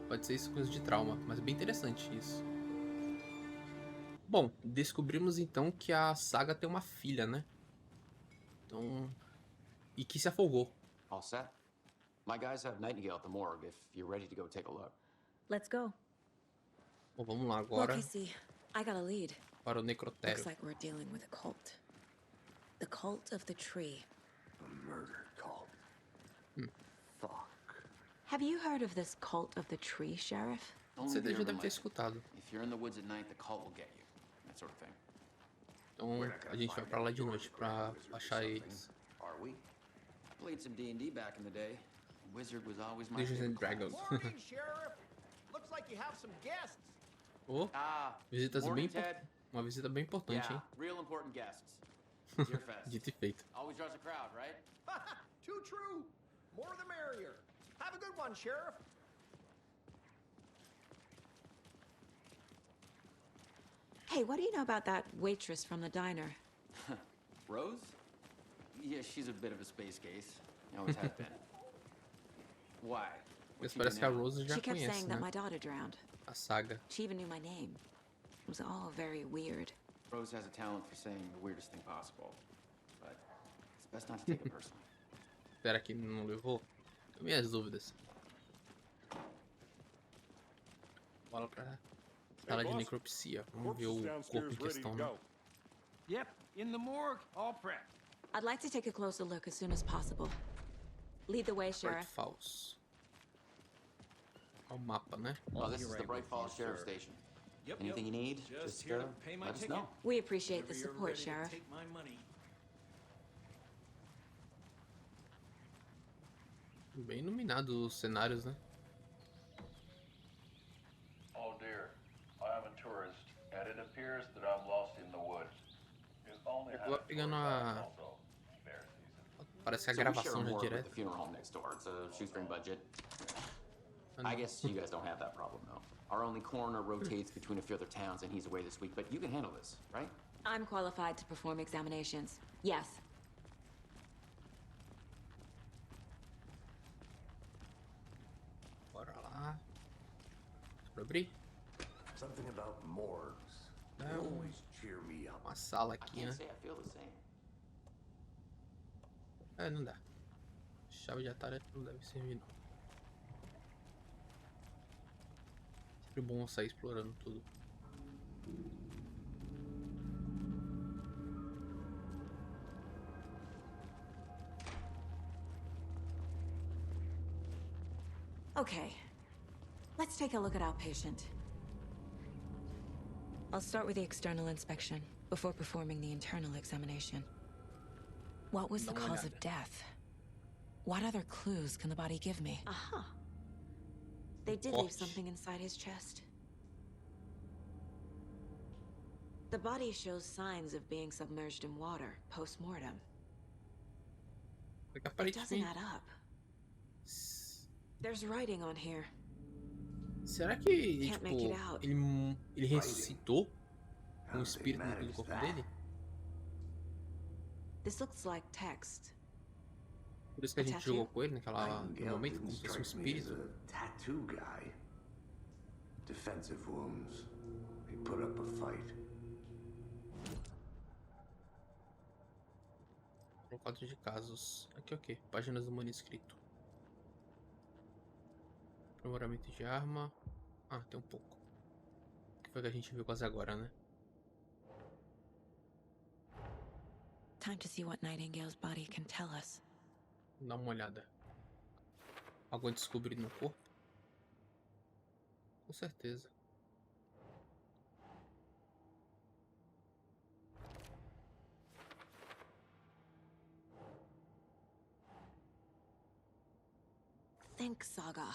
Pode ser isso, coisa de trauma, mas é bem interessante isso. Bom, descobrimos então que a Saga tem uma filha, né? Então... E que se afogou. All set? My guys have Nightingale at the morgue if you're ready to go take a look. Let's go. Bom, vamos lá agora Casey, I got a lead. para o necrotério. Looks like we're dealing with a cult. The cult of the tree. A murder cult. Fuck. Have you heard of this cult of the tree, Sheriff? Você já deve ter escutado. If you're in the woods at night, the cult will get you. That sort of thing. Então a gente vai pra lá de noite pra achar eles. Are we? Played some D&D back in the day. Wizard was always my Dungeons and favorite Dragons. Morning, Sheriff. Looks like you have some guests. Oh, visitas morning, bem Ted. uma visita bem importante, Yeah, hein? real important guests. Dear Fest. Dito e feito. Always draws a crowd, right? Too true. More the merrier. Have a good one, Sheriff. Hey, what do you know about that waitress from the diner? Rose? Yeah, she's a bit of a space case. Always has been. Why? Mas parece que a Rose já She kept conhece, saying né? that my daughter drowned. A Saga. She even knew my name. It was all very weird. Rose has a talent for saying the weirdest thing possible. But it's best not to take it personally. Será que não levou? Tenho minhas dúvidas. Bola pra sala de necropsia. Vamos ver o corpo em questão, né? Yep, in the morgue, all prepped. I'd like to take a closer look as soon as possible. Lead the way, Bright Sheriff. Falls. Olha o mapa, né? Well, this is the Bright Falls Sheriff Station. Anything you need, just here to pay my let us ticket. know. We appreciate the Whenever you're support, ready to Sheriff. Take my money. Bem iluminado os cenários, né? Oh dear, I am a tourist, and it appears that I'm lost in the woods. It only Eu vou pegando a... Parece que a So we share a gravação já morgue with direto. the funeral home next door. It's a shoestring budget. I guess you guys don't have that problem, though. Our only coroner rotates between a few other towns, and he's away this week, but you can handle this, right? I'm qualified to perform examinations. Yes. Bora lá. Pra abrir? Something about morgues. They Não. always cheer me up. Uma sala I aqui, can't né? say I feel the same. É, não dá. Chave de atalho não deve servir, não. Sempre bom sair explorando tudo. Okay. Let's take a look at our patient. I'll start with the external inspection before performing the internal examination. What was the cause of death? What other clues can the body give me? Aha. They did leave something inside his chest. The body shows signs of being submerged in water post-mortem. It doesn't add up. There's writing on here. Será que, Can't tipo, make it out. ele ressuscitou um espírito dentro do corpo dele? This looks like text. Por isso que a gente jogou com ele naquele momento, como se fosse um espírito. Tattoo guy. Defensive wounds. He put up a fight. Um quadro de casos. Aqui o quê? Páginas do manuscrito. Aprimoramento de arma. Ah, tem um pouco. O que foi que a gente viu quase agora, né? Time to see what Nightingale's body can tell us. Dá uma olhada. Algo a descobrir no corpo? Com certeza. Think, Saga.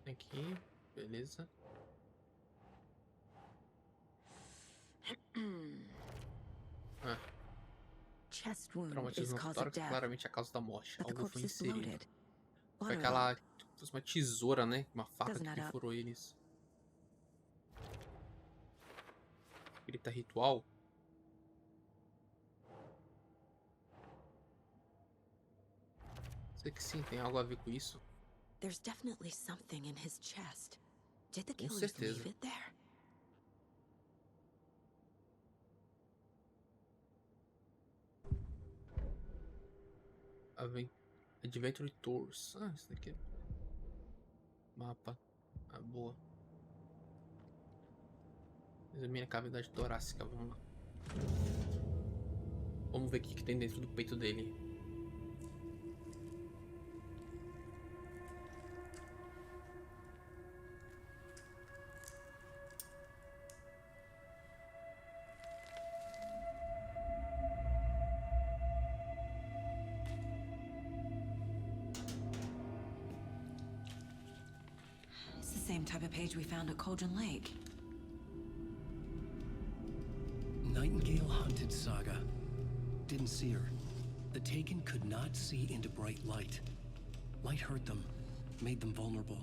Aqui, beleza. Ah, Chest wound is traumatismo no cause of tórax, death, claramente a causa da morte. but the Algo corpse foi is inserido. bloated. Foi aquela, tipo, fosse uma tesoura, né? Uma faca Doesn't que add up. perfurou eles. Grita ritual. Sei que sim, tem algo a ver com isso. There's definitely something in his chest. Did the Com killers certeza. leave it there? Adventure Tours. Ah, isso daqui é mapa. Ah, boa. Examine a cavidade torácica, vamos lá. Vamos ver o que tem dentro do peito dele. It's the same type of page we found at Cauldron Lake. Nightingale hunted Saga. Didn't see her. The Taken could not see into bright light. Light hurt them, made them vulnerable.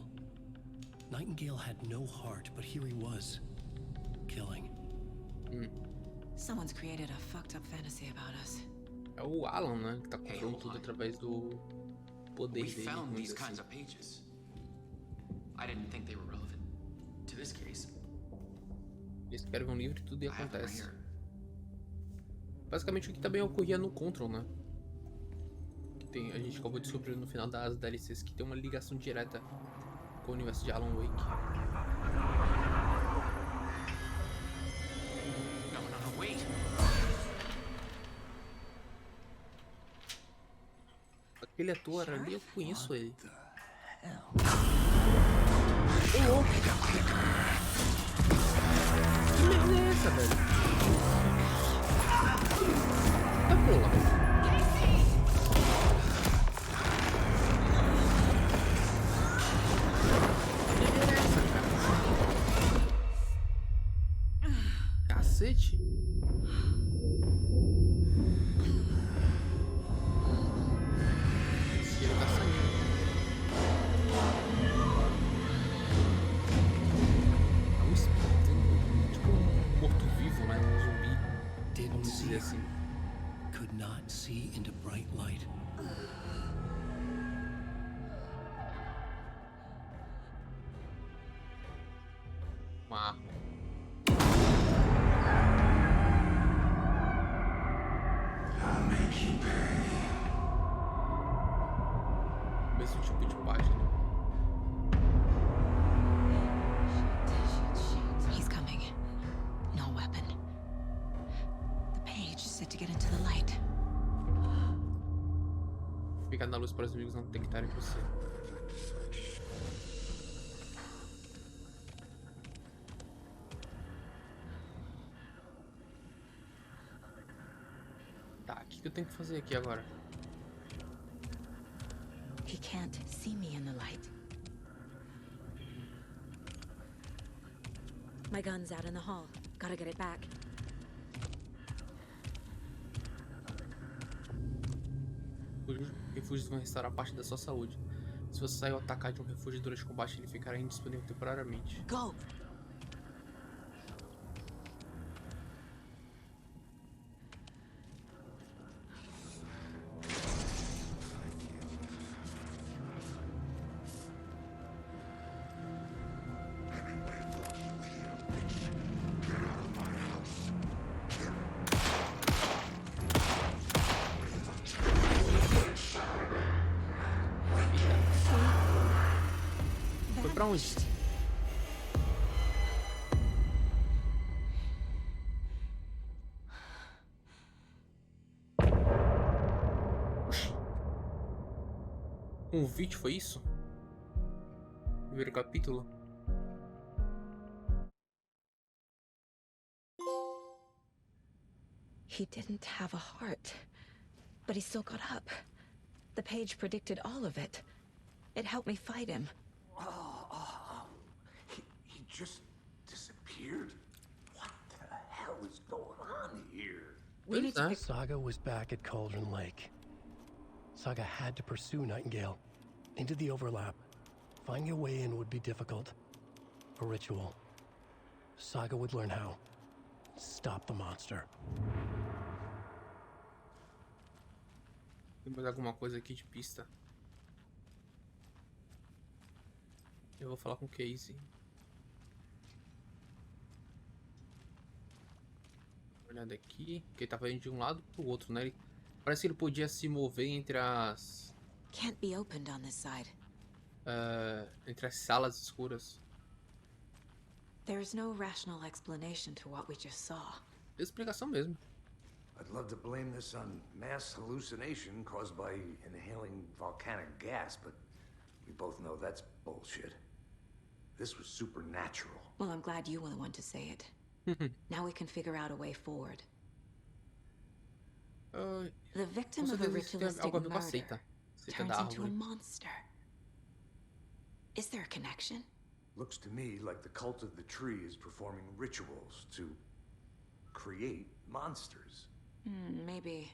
Nightingale had no heart, but here he was, killing. Someone's created a fucked up fantasy about us. É o Alan, né? Que tá controlando tudo através do poder We dele. found vamos these dizer kinds assim. of pages. I didn't think they were relevant to this case. Ele escreve um livro e tudo I have them right acontece. here. Basicamente o que também ocorria no Control, né? A gente acabou de descobrir no final das DLCs que tem uma ligação direta com o universo de Alan Wake. No, wait. Aquele ator ali, eu conheço ele. Que merda é essa, velho? Tá pula. Cacete. Ele tá saindo. É um espírito, tipo um morto-vivo, né? Um zumbi. Didn't Vamos see dizer her. assim. Could not see into bright light. Uma arma. Mesmo tipo de página. He's coming. No weapon. The page said to get into the light. Ficar na luz para os amigos não detectarem você. Tá, o que eu tenho que fazer aqui agora? He can't see me in the light. My gun's out in the hall. Gotta get it back. Refúgios vão restaurar parte da sua saúde. Se você sair ou atacar de um refúgio durante o combate, ele ficará indisponível temporariamente. Go! Foi pra onde? Convite, foi isso? Primeiro capítulo. He didn't have a heart, but he still got up. The page predicted all of it. It helped me fight him. He just disappeared? What the hell is going on here? We need to pick... Saga was back at Cauldron Lake. Saga had to pursue Nightingale into the overlap. Finding a way in would be difficult. A ritual. Saga would learn how. Stop the monster. Tem mais alguma coisa aqui de pista? Eu vou falar com o Casey. Olhada aqui, que ele tava indo de um lado pro outro, né? Parece que ele podia se mover entre as... Can't be opened on this side. Entre as salas escuras. There's no rational explanation to what we just saw. Explicação mesmo. I'd love to blame this on mass hallucination caused by inhaling volcanic gas, but we both know that's bullshit. This was supernatural. Well, I'm glad you were the one to say it. Now we can figure out a way forward. The victim of a ritualistic murder turns into a monster. Is there a connection? Looks to me like the cult of the tree is performing rituals to create monsters. Maybe.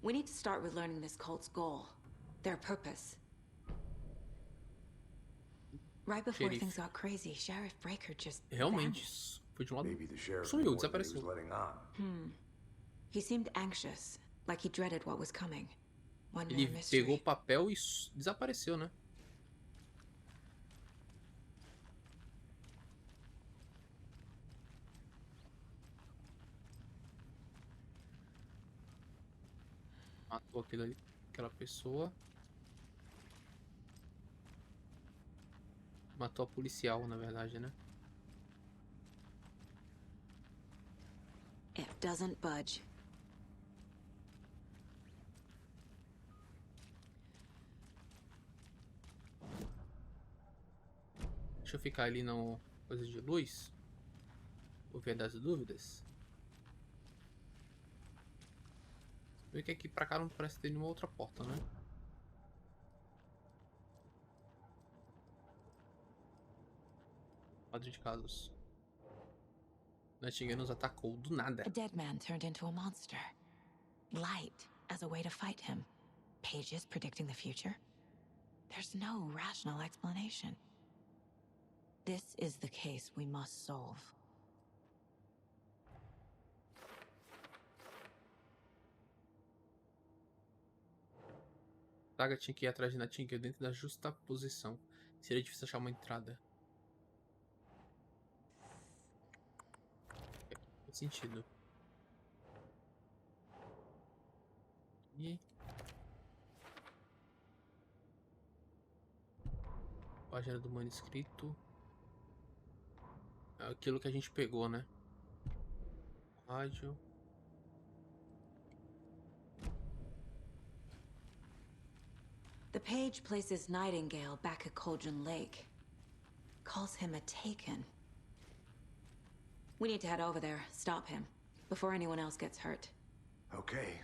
We need to start with learning this cult's goal, their purpose. Right before things got crazy, Sheriff Breaker just Realmente, foi de um lado. Maybe the sheriff Sumiu, knew what he was desapareceu. letting on. He seemed anxious, like he dreaded what was coming. One more Ele mystery. pegou o papel e desapareceu, né? Matou aquela pessoa. Matou a policial, na verdade, né? It doesn't budge. Deixa eu ficar ali no coisa de luz. Vou ver das dúvidas. Vê que aqui pra cá não parece ter nenhuma outra porta, né? Quadro de casos. Nightingale nos atacou do nada. A dead man turned into a monster. Light as a way to fight him. Pages predicting the future. There's no rational explanation. This is the case we must solve. Saga tinha que ir atrás de Nightingale dentro da justa posição. Seria difícil achar uma entrada. Faz sentido. E... página do manuscrito. É aquilo que a gente pegou, né? Rádio. The page places Nightingale back at Cauldron Lake. Calls him a taken. We need to head over there, stop him, before anyone else gets hurt. Okay.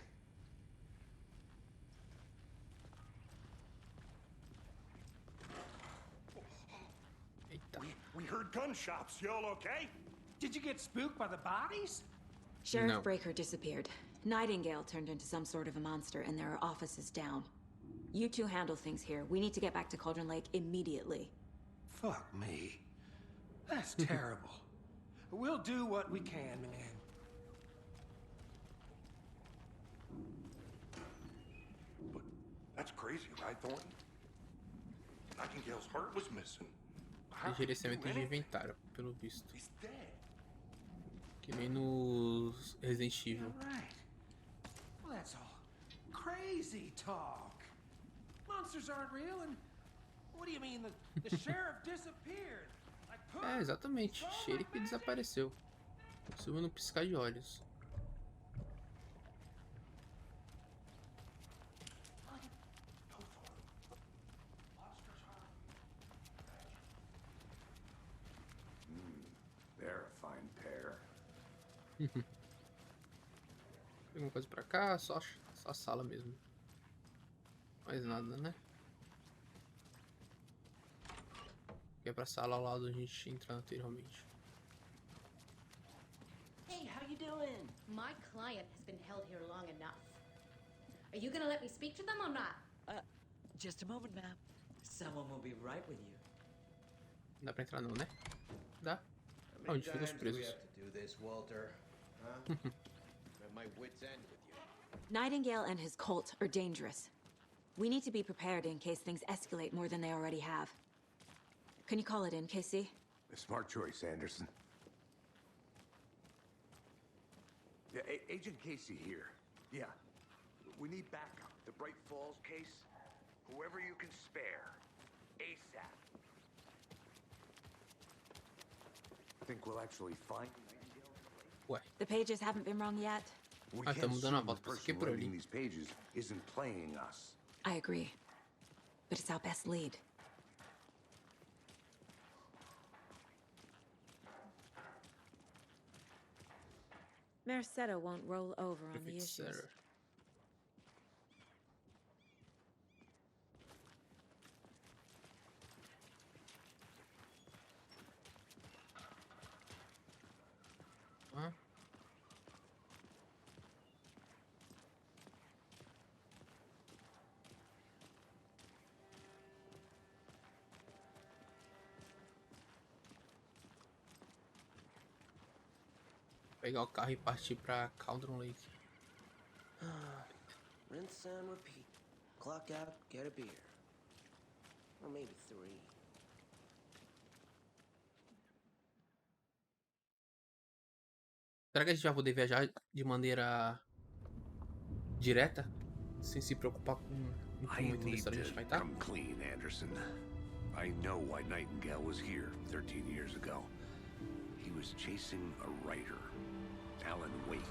We heard gunshots. Y'all okay? Did you get spooked by the bodies? Sheriff Breaker disappeared. Nightingale turned into some sort of a monster, and there are offices down. You two handle things here. We need to get back to Cauldron Lake immediately. Fuck me. That's terrible. We'll do what we can, man. But that's crazy, right, Thornton? Nightingale's heart was missing. Gerenciamento de inventário, pelo visto. Que nem nos Resident Evil. Well, that's all crazy talk. Monsters aren't real, and what do you mean the sheriff disappeared? É, exatamente. Xerife desapareceu. Sumiu no piscar de olhos. Tem alguma coisa pra cá? Só a sala mesmo. Mais nada, né? Aqui é pra sala ao lado onde a gente entra anteriormente. Hey, how you doing? My client has been held here long enough. Are you gonna let me speak to them or not? Just a moment, ma'am. Someone will be right with you. Não dá pra entrar não, né? Dá? Onde ficam os presos? Nightingale and his cult are dangerous. We need to be prepared in case things escalate more than they already have. Can you call it in, Casey? A smart choice, Anderson. Yeah, Agent Casey here. Yeah. We need backup. The Bright Falls case? Whoever you can spare. ASAP. Think we'll actually find Ué. The pages haven't been wrong yet? We Ah, can't estamos dando a assume the volta pra isso aqui person por writing ali. these pages isn't playing us. I agree. But it's our best lead. Merceda won't roll over on the issues. Feiticeira. Ah. Pegar o carro e partir pra Cauldron Lake. Rinse and repeat. Clock out, get a beer. Or maybe 3. Será que a gente vai poder viajar de maneira direta? Sem se preocupar com I muito da need história que a to gente vai estar? come clean, Anderson. I know why Nightingale was here 13 years ago. He was chasing a writer, Alan Wake.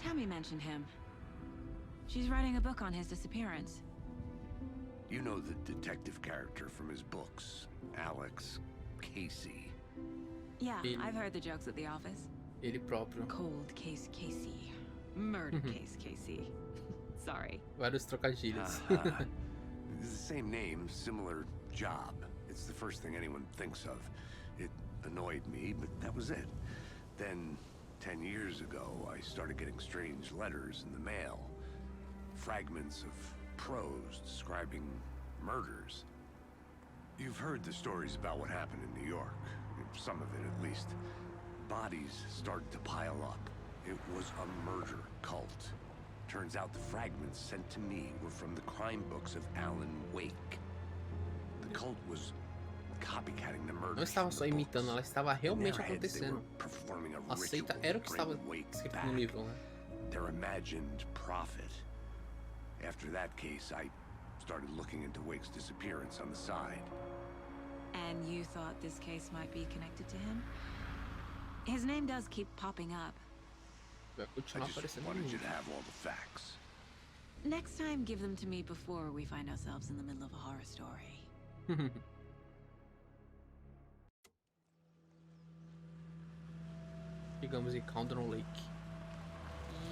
Tammy mentioned him. She's writing a book on his disappearance. You know the detective character from his books, Alex Casey. Yeah, I've heard the jokes at the office. Ele próprio. Cold case Casey. Murder case Casey. Sorry. Vários trocadilhos. It's the same name, similar job. It's the first thing anyone thinks of. It annoyed me, but that was it. Then, 10 years ago, I started getting strange letters in the mail. Fragments of prose describing murders. You've heard the stories about what happened in New York. Some of it, at least. Bodies started to pile up. It was a murder cult. Turns out the fragments sent to me were from the crime books of Alan Wake. The cult was copycatting the murders. Não estava só imitando, ela estava realmente acontecendo. A seita era o que estava escrito no livro, né? Their imagined prophet. After that case, I started looking into Wake's disappearance on the side. And you thought this case might be connected to him? His name does keep popping up. Vai I continuar just aparecendo no wanted you livro. to have all the facts. Next time, give them to me before we find ourselves in the middle of a horror story. Chegamos em Cauldron Lake.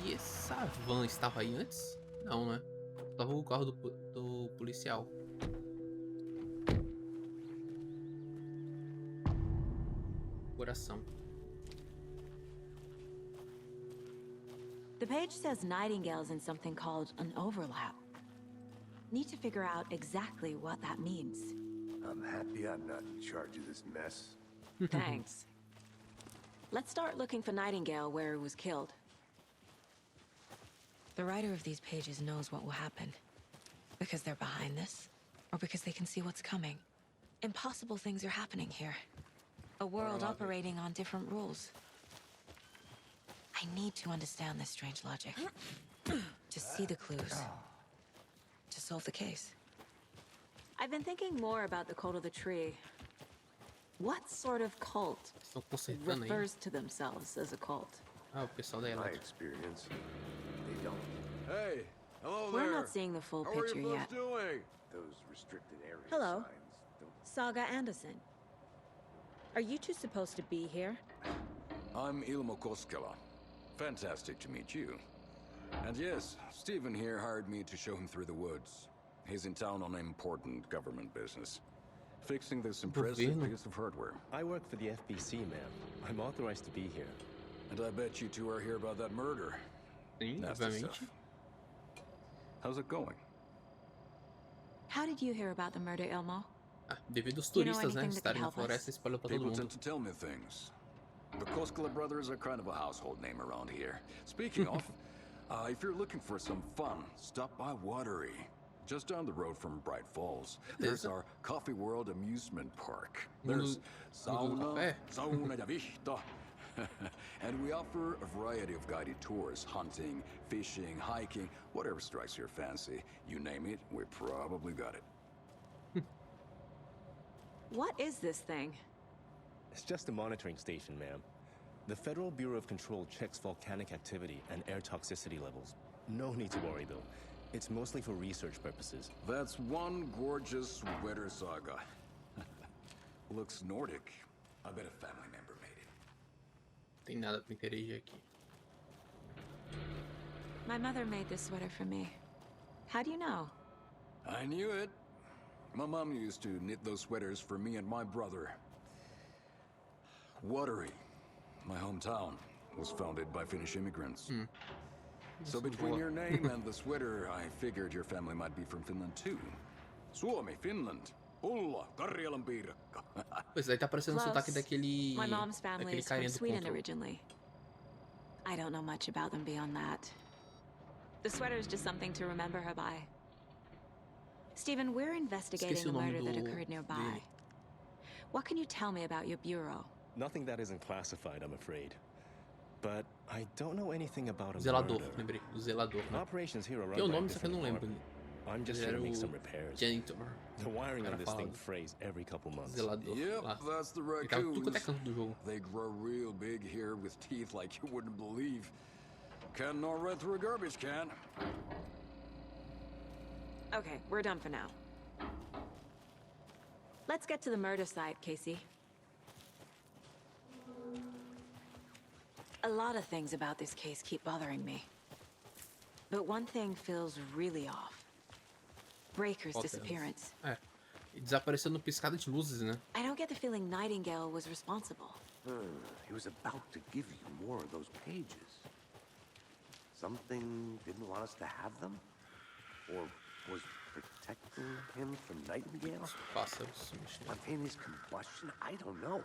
E essa van estava aí antes? Não, né? Tava o carro do policial. Coração. The page says Nightingale's in something called an overlap. Need to figure out exactly what that means. I'm happy I'm not in charge of this mess. Thanks. Let's start looking for Nightingale where he was killed. The writer of these pages knows what will happen. Because they're behind this, or because they can see what's coming. Impossible things are happening here. A world operating on different rules. I need to understand this strange logic. To see the clues. To solve the case. I've been thinking more about the cult of the tree. What sort of cult Estão consertando aí. refers to themselves as a cult? Ah, o pessoal da In my elétrica. experience, they don't. Hey, hello We're there. not seeing the full How are picture you yet. folks doing? Those restricted area Hello. signs don't. Saga Anderson. Are you two supposed to be here? I'm Ilmo Koskela. Fantastic to meet you. And yes, Stephen here hired me to show him through the woods. He's in town on important government business, fixing this impressive piece of hardware. I work for the FBC, ma'am. I'm authorized to be here. And I bet you two are here about that murder. Nasty stuff. How's it going? How did you hear about the murder, Ilmo? Devido aos turistas, né, estarem na floresta e espalhando pra todo People mundo. tend to tell me things. The Koskela brothers are kind of a household name around here. Speaking of, if you're looking for some fun, stop by Watery. Just down the road from Bright Falls. There's our Coffee World amusement park. There's sauna da vista. And we offer a variety of guided tours, hunting, fishing, hiking, whatever strikes your fancy. You name it, we probably got it. What is this thing? It's just a monitoring station, ma'am. The Federal Bureau of Control checks volcanic activity and air toxicity levels. No need to worry, though. It's mostly for research purposes. That's one gorgeous sweater, Saga. Looks Nordic. I bet a family member made it. Tem nada pra interagir aqui. My mother made this sweater for me. How do you know? I knew it. My mom used to knit those sweaters for me and my brother. Watery, my hometown, was founded by Finnish immigrants. So between your name and the sweater, I figured your family might be from Finland too. Suomi, Finland. Ulla, Karjalan piirakka. Pois aí tá parecendo o sotaque daquele... My mom's family is from do Sweden Control. originally. I don't know much about them beyond that. The sweater is just something to remember her by. Stephen, we're investigating a murder that occurred nearby. What can you tell me about your bureau? Nothing that isn't classified, I'm afraid. But I don't know anything about a Zelador, murder. lembrei. O zelador, né? Operations here are Tem o run by a nome, só que eu não different lembro. department. I'm just Ele here era to make o some repairs. janitor. The wiring on Era this thing falado. frays every couple months. Zelador. Yep, lá. that's the Ele tava tudo quanto é raccoons. canto do jogo. They grow real big here with teeth like you wouldn't believe. Can't gnaw right through a garbage can. Okay, we're done for now. Let's get to the murder site, Casey. A lot of things about this case keep bothering me. But one thing feels really off. Breaker's disappearance. É. E desapareceu no piscada de luzes, né? I don't get the feeling Nightingale was responsible. He was about to give you more of those pages. Something didn't want us to have them? Or was protecting him from Nightingale? Pássaros mexendo. Spontaneous combustion? I don't know.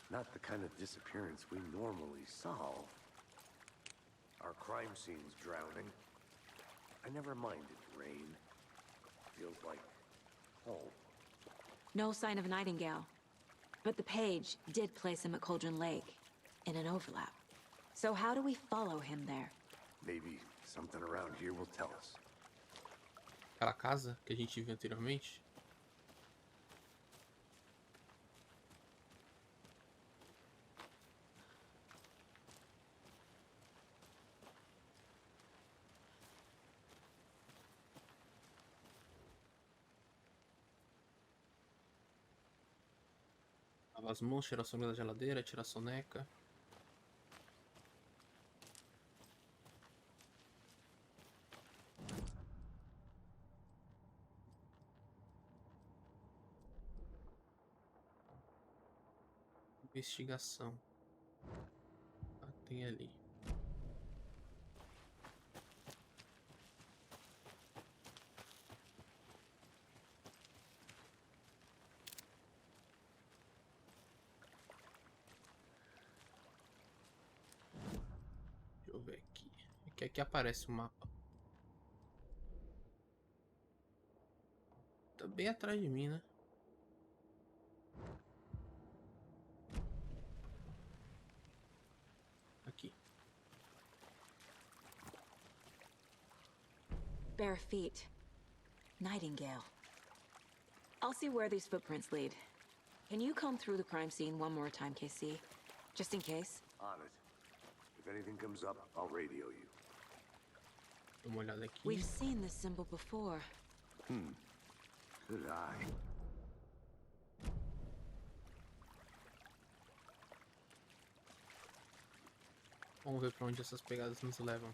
Not the kind of disappearance we normally solve. Our crime scene's drowning. I never minded rain. Feels like home. No sign of Nightingale. But the page did place him at Cauldron Lake, in an overlap. So how do we follow him there? Maybe something around here will tell us. Aquela casa que a gente viu anteriormente. Lava as mãos, tirar a sombra da geladeira, tirar a soneca. Investigação. Ah, tem ali. Deixa eu ver aqui. Aqui aparece o mapa. Tá bem atrás de mim, né? Aqui. Bare feet. Nightingale. I'll see where these footprints lead. Can you comb through the crime scene one more time, KC? Just in case? On it. If anything comes up, I'll radio you. Dá uma olhada aqui. We've seen this symbol before. Good eye. Vamos ver pra onde essas pegadas nos levam.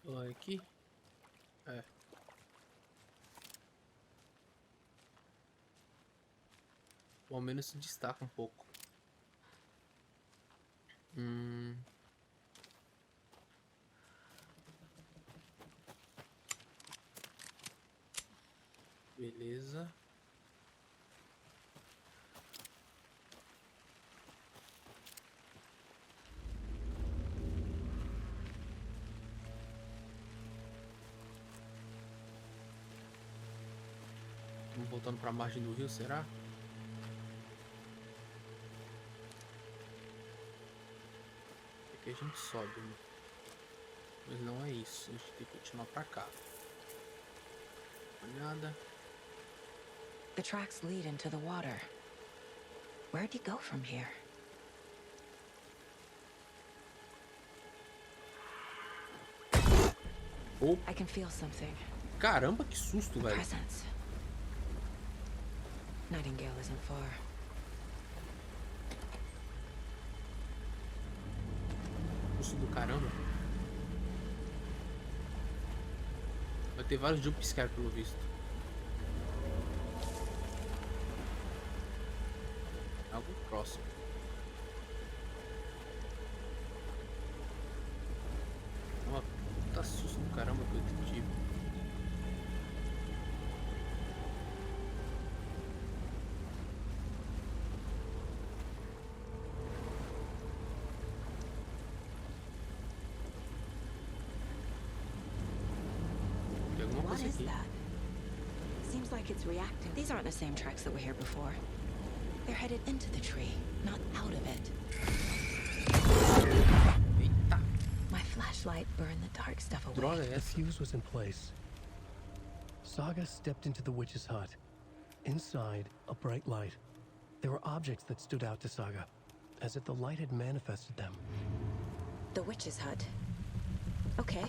Olha aqui. É. Ou ao menos se destaca um pouco. Beleza. Vamos voltando para a margem do rio, será? Aqui a gente sobe, né? Mas não é isso, a gente tem que continuar para cá. Olhada. The tracks lead into the water. Where'd he go from here? Oh. I can feel something. Caramba, que susto, velho. Presence. Nightingale isn't far. Susto do caramba. Vai ter vários jumpscare pelo visto. Algo próximo. Uma puta susto do caramba que eu tive. What is that? Seems like it's reacting. These aren't the same tracks that were here before. They're headed into the tree, not out of it. Eita. My flashlight burned the dark stuff away. Droga, The fuse was in place. Saga stepped into the witch's hut. Inside, a bright light. There were objects that stood out to Saga, as if the light had manifested them. The witch's hut. Okay.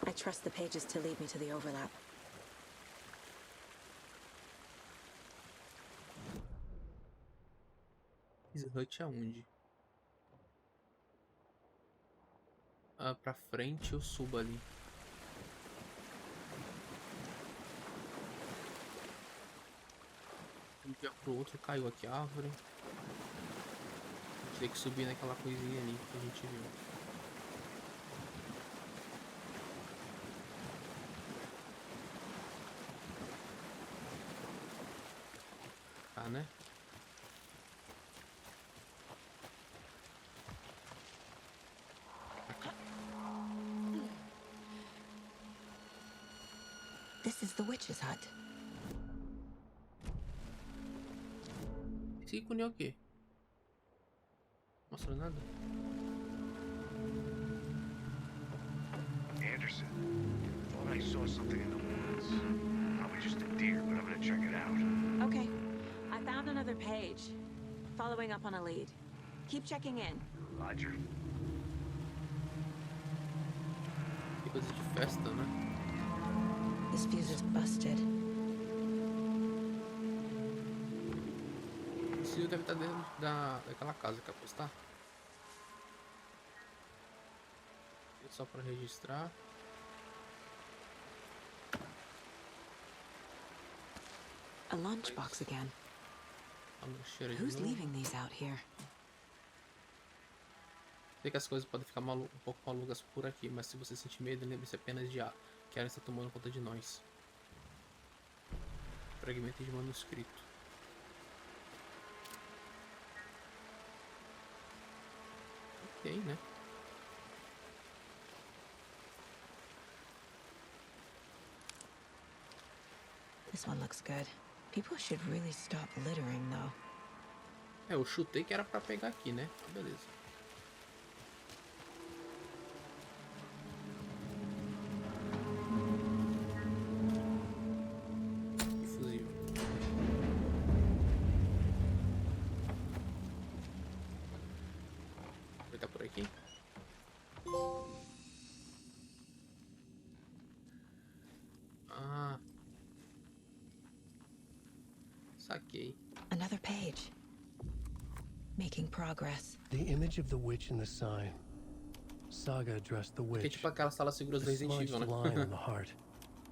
I trust the pages to lead me to the overlap. Hut aonde? Ah, pra frente eu subo ali. De um dia pro outro caiu aqui a árvore. A gente tem que subir naquela coisinha ali que a gente viu. Tá, né? This is the witch's hut. Esse ícone é o quê? Mostra nada? Anderson, thought I saw something in the woods. Probably just a deer, but I'm gonna check it out. Okay. I found another page. Following up on a lead. Keep checking in. Roger. Que coisa de festa, né? This fuse is busted. Esse deve estar dentro daquela casa que apostar. Só para registrar. A lunchbox again. Who's leaving these out here? Sei que as coisas podem ficar um pouco malucas por aqui, mas se você sentir medo, lembre-se apenas de que ela está tomando conta de nós. Fragmento de manuscrito. Ok, né? This one looks good. People should really stop littering, though. É, eu chutei que era pra pegar aqui, né? Ah, beleza. E fuzil. Vai estar por aqui? Ah. Saquei. Another page. making progress. The image of the witch in the sign. Saga addressed the Que é witch. tipo aquelas salas seguras do The Resident smudged Evil, line né? on the heart.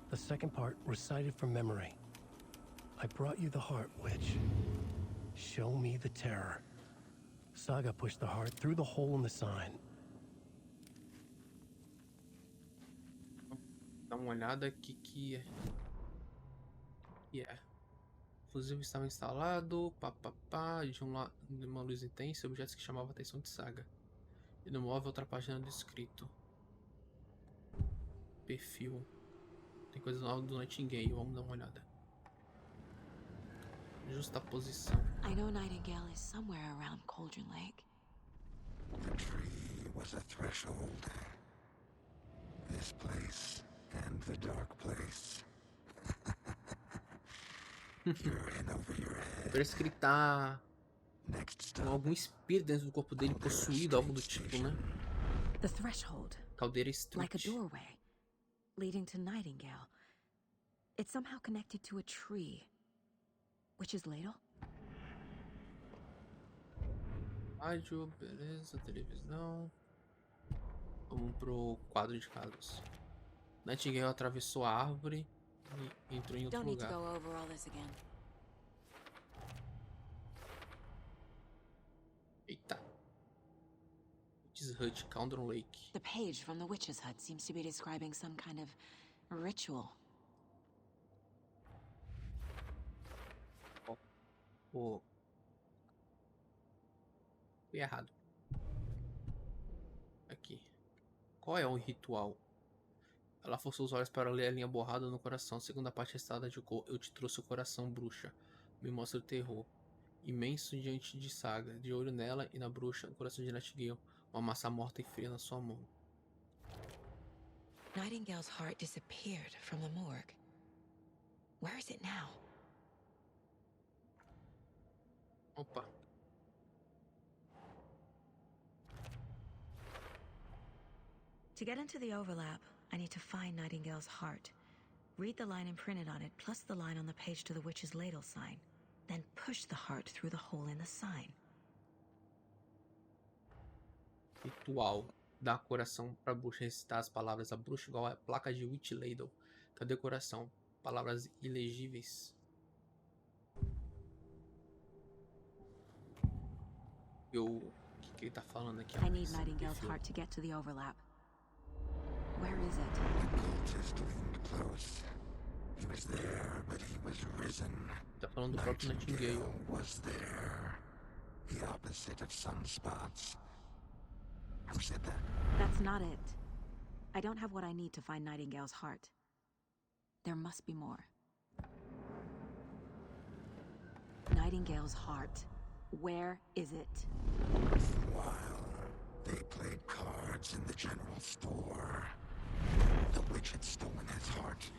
The second part recited from memory. I brought you the heart, witch. Show me the terror. Saga pushed the heart through the hole in the sign. Dá uma olhada aqui que é. Yeah. O fusível estava instalado, papapá, de uma luz intensa, objetos que chamavam a atenção de Saga. E no móvel, outra página do escrito. Perfil. Tem coisas novas do Nightingale, vamos dar uma olhada. Justa posição. I know Nightingale is somewhere around Cauldron Lake. The tree was a threshold. This place and the dark place. You're in over your head. Parece que ele tá com algum espírito dentro do corpo dele, possuído, algo do tipo, né? The threshold. Caldeira Street. Like a doorway leading to Nightingale. It's somehow connected to a tree. Witch's ladle? Rádio, beleza, televisão. Vamos pro quadro de casos. Nightingale atravessou a árvore e entrou em outro Don't need to lugar. go over all this again. Eita. Witch's Hut, Cauldron Lake. The page from the witch's hut seems to be describing some kind of ritual. Pô. Fui errado. Aqui. Qual é o ritual? Ela forçou os olhos para ler a linha borrada no coração. Segunda parte restada de cor. Eu te trouxe o coração, bruxa. Me mostra o terror. Imenso diante de Saga. De olho nela e na bruxa. O coração de Nightingale. Uma massa morta e fria na sua mão. Nightingale's heart disappeared from the morgue. Where is it now? Opa. To get into the overlap, I need to find Nightingale's heart. Read the line imprinted on it, plus the line on the page to the witch's ladle sign. Then push the heart through the hole in the sign. Ritual. Dá coração pra bruxa recitar as palavras. A bruxa igual a placa de Witch Ladle. Cadê o coração? Palavras ilegíveis. O que ele tá falando aqui? I need Nightingale's heart to get to the overlap. Where is it? The cultist leaned close. He was there, but he was risen. Tá falando do próprio Nightingale. Was there. The opposite of sunspots. Who said that? That's not it. I don't have what I need to find Nightingale's heart. There must be more. Nightingale's heart. Where is it? While they played cards in the general store, the witch had stolen his heart.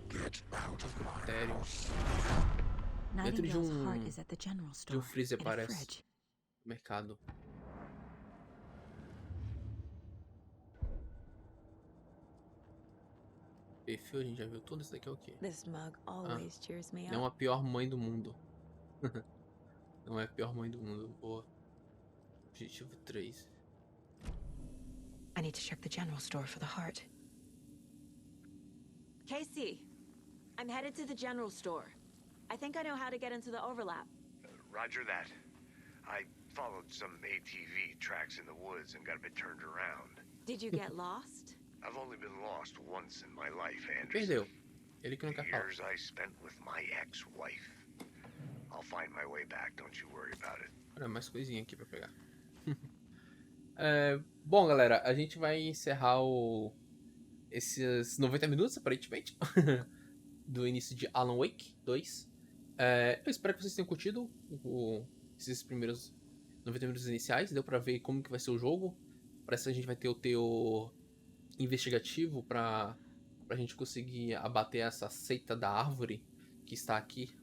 Get out of my house. Dentro de Nightingale's heart is at the general store. freezer, in a parece. fridge. Mercado. Perfil, a gente já viu tudo. Isso daqui é o quê? This mug always cheers me up. Não a pior mãe do mundo. Não é a pior mãe do mundo. Boa. Objetivo 3. I need to check the general store for the heart. Casey, I'm headed to the general store. I think I know how to get into the overlap. Roger that. I followed some ATV tracks in the woods and got a bit turned around. Did you get lost? I've only been lost once in my life, Anderson. Perdeu. Ele que não quer falar. Years I spent with my ex-wife. I'll find my way back, don't you worry about it. Olha, mais coisinha aqui pra pegar. Bom, galera, a gente vai encerrar esses 90 minutos, aparentemente, do início de Alan Wake 2. Eu espero que vocês tenham curtido esses primeiros 90 minutos iniciais. Deu pra ver como que vai ser o jogo. Parece que a gente vai ter o teor investigativo pra gente conseguir abater essa seita da árvore que está aqui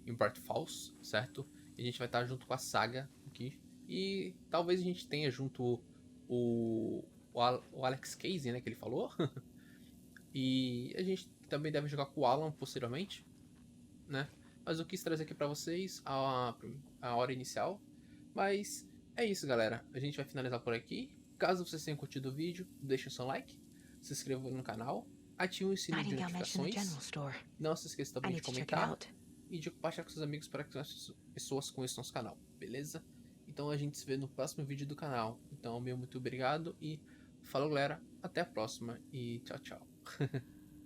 em Bright Falls, certo? E a gente vai estar junto com a Saga aqui. E talvez a gente tenha junto o Alex Casey, né, que ele falou. E a gente também deve jogar com o Alan posteriormente, né? Mas eu quis trazer aqui pra vocês a hora inicial. Mas é isso, galera. A gente vai finalizar por aqui. Caso vocês tenham curtido o vídeo, deixem seu like, se inscrevam no canal, ativem o sininho de notificações. Não se esqueça também de comentar e de compartilhar com seus amigos para que as pessoas conheçam nosso canal, beleza? Então a gente se vê no próximo vídeo do canal. Então, meu muito obrigado e falou, galera. Até a próxima e tchau, tchau.